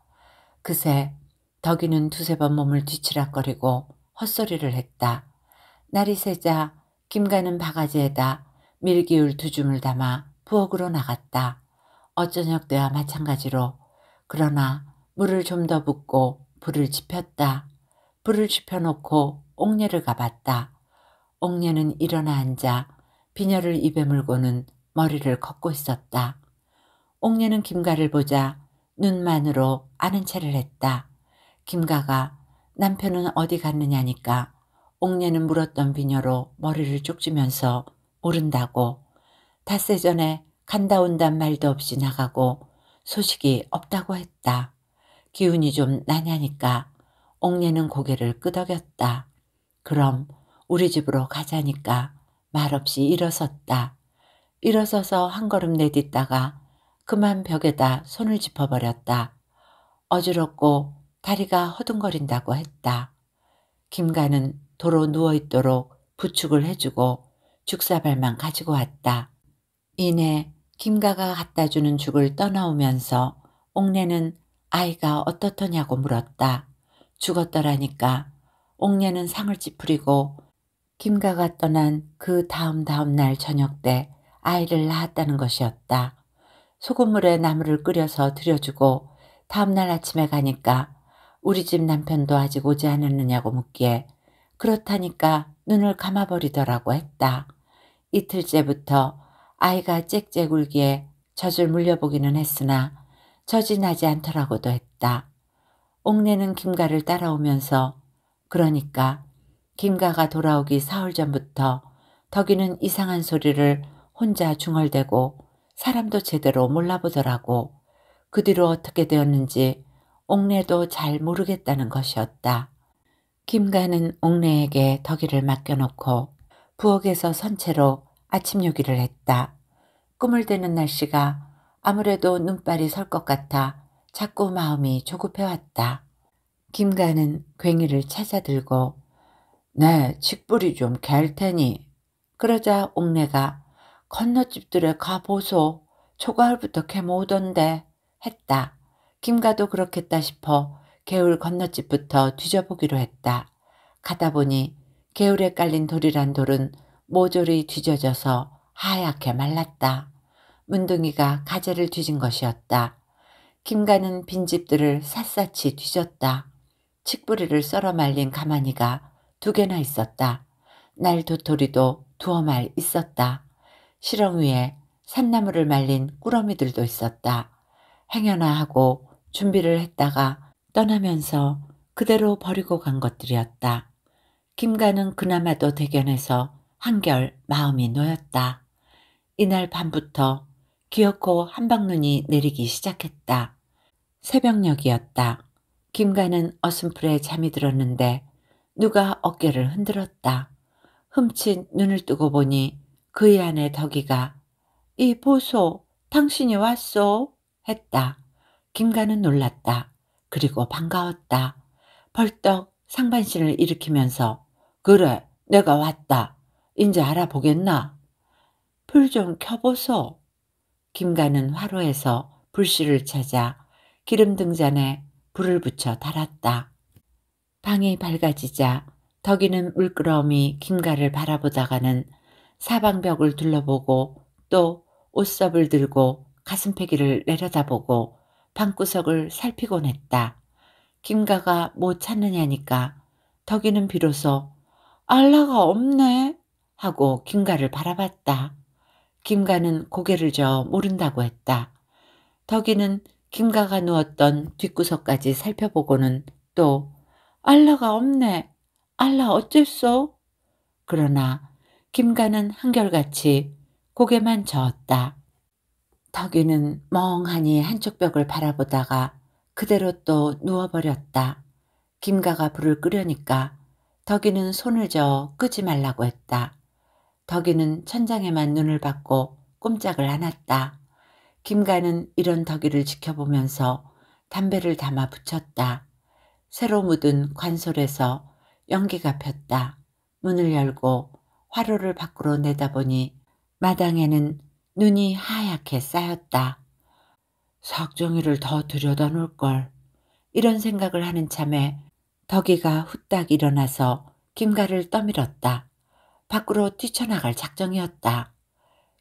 그새 덕이는 두세 번 몸을 뒤치락거리고 헛소리를 했다. 날이 새자 김가는 바가지에다 밀기울 2줌을 담아 부엌으로 나갔다. 어저녁 때와 마찬가지로. 그러나 물을 좀 더 붓고 불을 지폈다. 불을 지펴놓고 옥내를 가봤다. 옥내는 일어나 앉아 비녀를 입에 물고는 머리를 걷고 있었다. 옥내는 김가를 보자 눈만으로 아는 체를 했다. 김가가 남편은 어디 갔느냐니까 옥내는 물었던 비녀로 머리를 쪽지면서 모른다고. 닷새 전에 간다 온단 말도 없이 나가고 소식이 없다고 했다. 기운이 좀 나냐니까 옥내는 고개를 끄덕였다. 그럼 우리 집으로 가자니까 말없이 일어섰다. 일어서서 한 걸음 내딛다가 그만 벽에다 손을 짚어버렸다. 어지럽고 다리가 허둥거린다고 했다. 김가는 도로 누워있도록 부축을 해주고 죽사발만 가지고 왔다. 이내 김가가 갖다 주는 죽을 떠나오면서 옥내는 아이가 어떻더냐고 물었다. 죽었더라니까. 옥내는 상을 찌푸리고 김가가 떠난 그 다음 날 저녁 때 아이를 낳았다는 것이었다. 소금물에 나물을 끓여서 들여주고 다음 날 아침에 가니까 우리 집 남편도 아직 오지 않았느냐고 묻기에 그렇다니까 눈을 감아버리더라고 했다. 이틀째부터 아이가 짹짹 울기에 젖을 물려보기는 했으나 젖이 나지 않더라고도 했다. 옥내는 김가를 따라오면서 그러니까 김가가 돌아오기 사흘 전부터 덕이는 이상한 소리를 혼자 중얼대고 사람도 제대로 몰라보더라고. 그 뒤로 어떻게 되었는지 옥내도 잘 모르겠다는 것이었다. 김가는 옥내에게 덕이를 맡겨놓고 부엌에서 선체로 아침 요기를 했다. 꿈을 대는 날씨가 아무래도 눈발이 설 것 같아 자꾸 마음이 조급해왔다. 김가는 괭이를 찾아들고 네, 칡뿌리 좀 갤 테니. 그러자 옥내가 건너집들에 가보소. 초가을부터 캐모으던데 했다. 김가도 그렇겠다 싶어 개울 건너집부터 뒤져보기로 했다. 가다 보니 개울에 깔린 돌이란 돌은 모조리 뒤져져서 하얗게 말랐다. 문둥이가 가재를 뒤진 것이었다. 김가는 빈집들을 샅샅이 뒤졌다. 칡뿌리를 썰어 말린 가마니가 2개나 있었다. 날 도토리도 2어말 있었다. 실ong 위에 산나물을 말린 꾸러미들도 있었다. 행여나 하고 준비를 했다가 떠나면서 그대로 버리고 간 것들이었다. 김가는 그나마도 대견해서 한결 마음이 놓였다. 이날 밤부터 기어코 한방눈이 내리기 시작했다. 새벽녘이었다. 김가는 어슴풀에 잠이 들었는데 누가 어깨를 흔들었다. 흠칫 눈을 뜨고 보니 그의 아내 덕이가 이 보소, 당신이 왔소? 했다. 김가는 놀랐다. 그리고 반가웠다. 벌떡 상반신을 일으키면서 그래, 내가 왔다. 인제 알아보겠나? 불 좀 켜보소. 김가는 화로에서 불씨를 찾아 기름 등잔에 불을 붙여 달았다. 방이 밝아지자 덕이는 물끄러미 김가를 바라보다가는 사방벽을 둘러보고 또 옷섭을 들고 가슴패기를 내려다보고 방구석을 살피곤 했다. 김가가 뭐 찾느냐니까 덕이는 비로소 알라가 없네 하고 김가를 바라봤다. 김가는 고개를 저어 모른다고 했다. 덕이는 김가가 누웠던 뒷구석까지 살펴보고는 또 알라가 없네. 알라 어쨌소? 그러나 김가는 한결같이 고개만 저었다. 덕이는 멍하니 한쪽 벽을 바라보다가 그대로 또 누워버렸다. 김가가 불을 끄려니까 덕이는 손을 저어 끄지 말라고 했다. 덕이는 천장에만 눈을 받고 꼼짝을 않았다. 김가는 이런 덕이를 지켜보면서 담배를 담아 붙였다. 새로 묻은 관솔에서 연기가 폈다. 문을 열고 화로를 밖으로 내다보니 마당에는 눈이 하얗게 쌓였다. 석정이를 더 들여다 놓을걸. 이런 생각을 하는 참에 덕이가 후딱 일어나서 김가를 떠밀었다. 밖으로 뛰쳐나갈 작정이었다.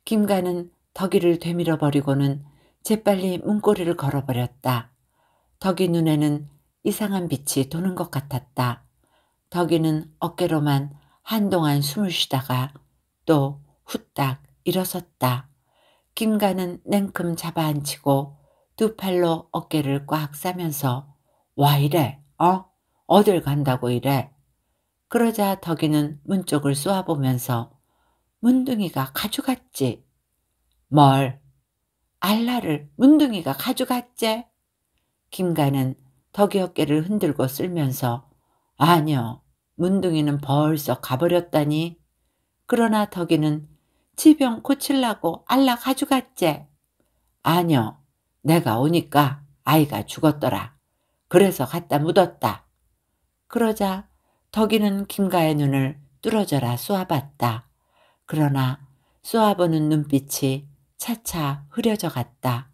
김가는 덕이를 되밀어 버리고는 재빨리 문고리를 걸어버렸다. 덕이 눈에는 이상한 빛이 도는 것 같았다. 덕이는 어깨로만 한동안 숨을 쉬다가 또 후딱 일어섰다. 김가는 냉큼 잡아앉히고 두 팔로 어깨를 꽉 싸면서 와 이래 어딜 간다고 이래. 그러자 덕이는 문 쪽을 쏘아보면서 문둥이가 가져갔지. 뭘? 알라를 문둥이가 가져갔제? 김가는 덕이 어깨를 흔들고 쓸면서 아니요. 문둥이는 벌써 가버렸다니. 그러나 덕이는 지병 고칠라고 알라 가져갔제. 아니요. 내가 오니까 아이가 죽었더라. 그래서 갖다 묻었다. 그러자 덕이는 김가의 눈을 뚫어져라 쏘아봤다. 그러나 쏘아보는 눈빛이 차차 흐려져 갔다.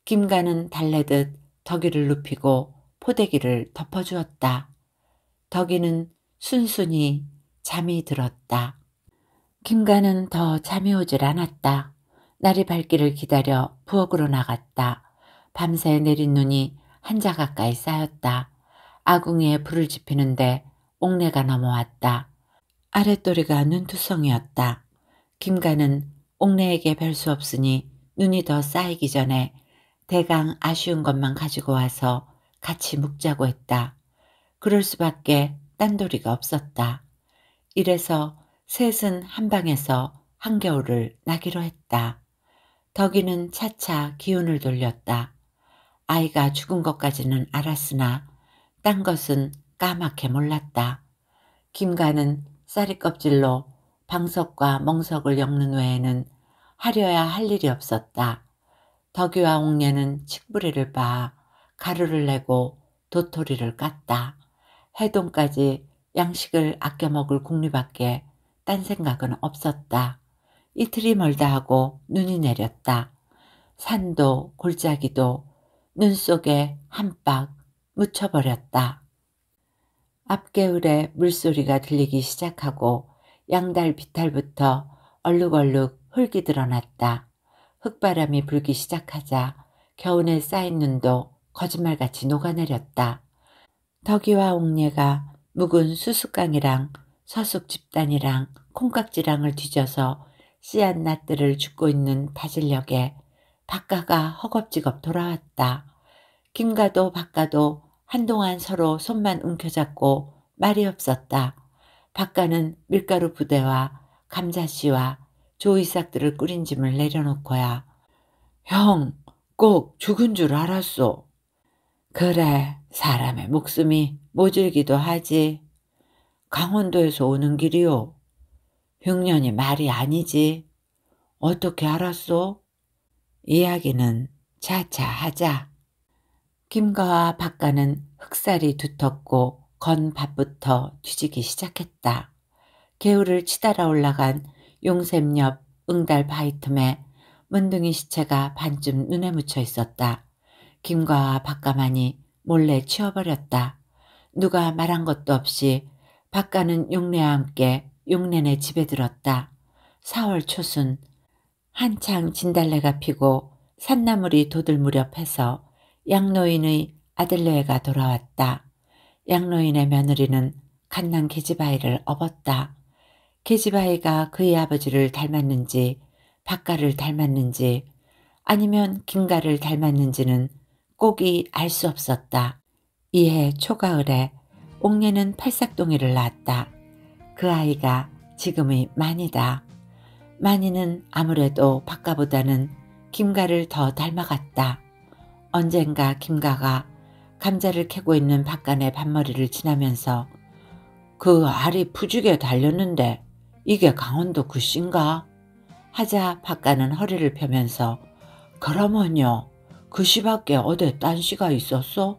김가는 달래듯 덕이를 눕히고 포대기를 덮어주었다. 덕이는 순순히 잠이 들었다. 김가는 더 잠이 오질 않았다. 날이 밝기를 기다려 부엌으로 나갔다. 밤새 내린 눈이 한자 가까이 쌓였다. 아궁이에 불을 지피는데 옥내가 넘어왔다. 아랫도리가 눈두성이었다. 김가는 옥내에게 별 수 없으니 눈이 더 쌓이기 전에 대강 아쉬운 것만 가지고 와서 같이 묵자고 했다. 그럴 수밖에 딴 도리가 없었다. 이래서 셋은 한 방에서 한겨울을 나기로 했다. 덕이는 차차 기운을 돌렸다. 아이가 죽은 것까지는 알았으나 딴 것은 까맣게 몰랐다. 김가는 쌀이 껍질로 방석과 멍석을 엮는 외에는 하려야 할 일이 없었다. 덕이와 옥녀는 칡뿌리를 빻아 가루를 내고 도토리를 깠다. 해동까지 양식을 아껴 먹을 궁리밖에 딴 생각은 없었다. 이틀이 멀다 하고 눈이 내렸다. 산도 골짜기도 눈 속에 한박 묻혀버렸다. 앞개울에 물소리가 들리기 시작하고 양달 비탈부터 얼룩얼룩 흙이 드러났다. 흙바람이 불기 시작하자 겨우내 쌓인 눈도 거짓말같이 녹아내렸다. 덕이와 옥녀가 묵은 수수깡이랑 서숙 집단이랑 콩깍지랑을 뒤져서 씨앗 낫들을 줍고 있는 다질녘에 박가가 허겁지겁 돌아왔다. 김가도 박가도 한동안 서로 손만 움켜잡고 말이 없었다. 박가는 밀가루 부대와 감자씨와 조이싹들을 끓인 짐을 내려놓고야 형, 꼭 죽은 줄 알았소. 그래, 사람의 목숨이 모질기도 하지. 강원도에서 오는 길이요. 흉년이 말이 아니지. 어떻게 알았소? 이야기는 차차 하자. 김가와 박가는 흑살이 두텁고 건 밭부터 뒤지기 시작했다. 개울을 치달아 올라간 용샘 옆 응달 바위 틈에 문둥이 시체가 반쯤 눈에 묻혀 있었다. 김가와 박가만이 몰래 치워버렸다. 누가 말한 것도 없이 박가는 용례와 함께 용내네 집에 들었다. 4월 초순 한창 진달래가 피고 산나물이 돋을 무렵해서 양노인의 아들내외가 돌아왔다. 양노인의 며느리는 갓난 계집아이를 업었다. 계집아이가 그의 아버지를 닮았는지 박가를 닮았는지 아니면 김가를 닮았는지는 꼭이 알 수 없었다. 이해 초가을에 옥녀는 팔싹동이를 낳았다. 그 아이가 지금의 만이다. 만이는 아무래도 박가보다는 김가를 더 닮아갔다. 언젠가 김가가 감자를 캐고 있는 박간의 밭머리를 지나면서 그 알이 푸죽에 달렸는데 이게 강원도 그 씨인가? 하자 박간은 허리를 펴면서 그러면요 그 씨밖에 어디 딴 씨가 있었어?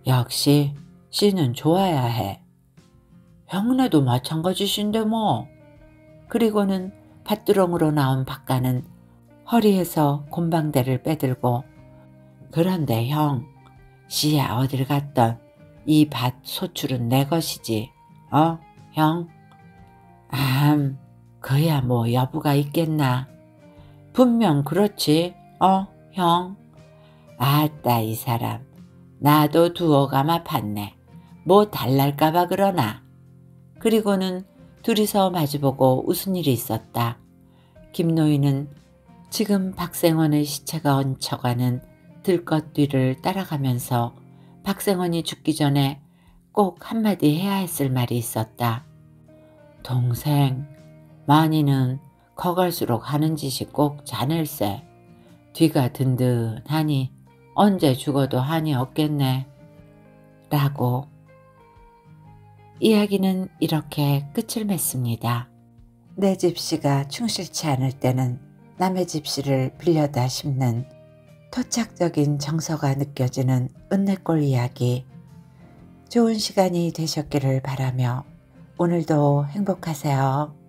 역시 씨는 좋아야 해. 형네도 마찬가지신데 뭐. 그리고는 밭두렁으로 나온 박가는 허리에서 곰방대를 빼들고 그런데 형, 씨야 어딜 갔던 이 밭 소출은 내 것이지. 형? 그야 뭐 여부가 있겠나. 분명 그렇지. 형. 아따 이 사람. 나도 두어 가마 팠네. 뭐 달랄까봐 그러나. 그리고는 둘이서 마주보고 웃은 일이 있었다. 김노인은 지금 박생원의 시체가 얹혀가는 들것 뒤를 따라가면서 박생원이 죽기 전에 꼭 한마디 해야 했을 말이 있었다. 동생, 만이는 커갈수록 하는 짓이 꼭 자넬세. 뒤가 든든하니 언제 죽어도 한이 없겠네. 라고. 이야기는 이렇게 끝을 맺습니다. 내 집시가 충실치 않을 때는 남의 집시를 빌려다 심는 토착적인 정서가 느껴지는 은내골 이야기. 좋은 시간이 되셨기를 바라며 오늘도 행복하세요.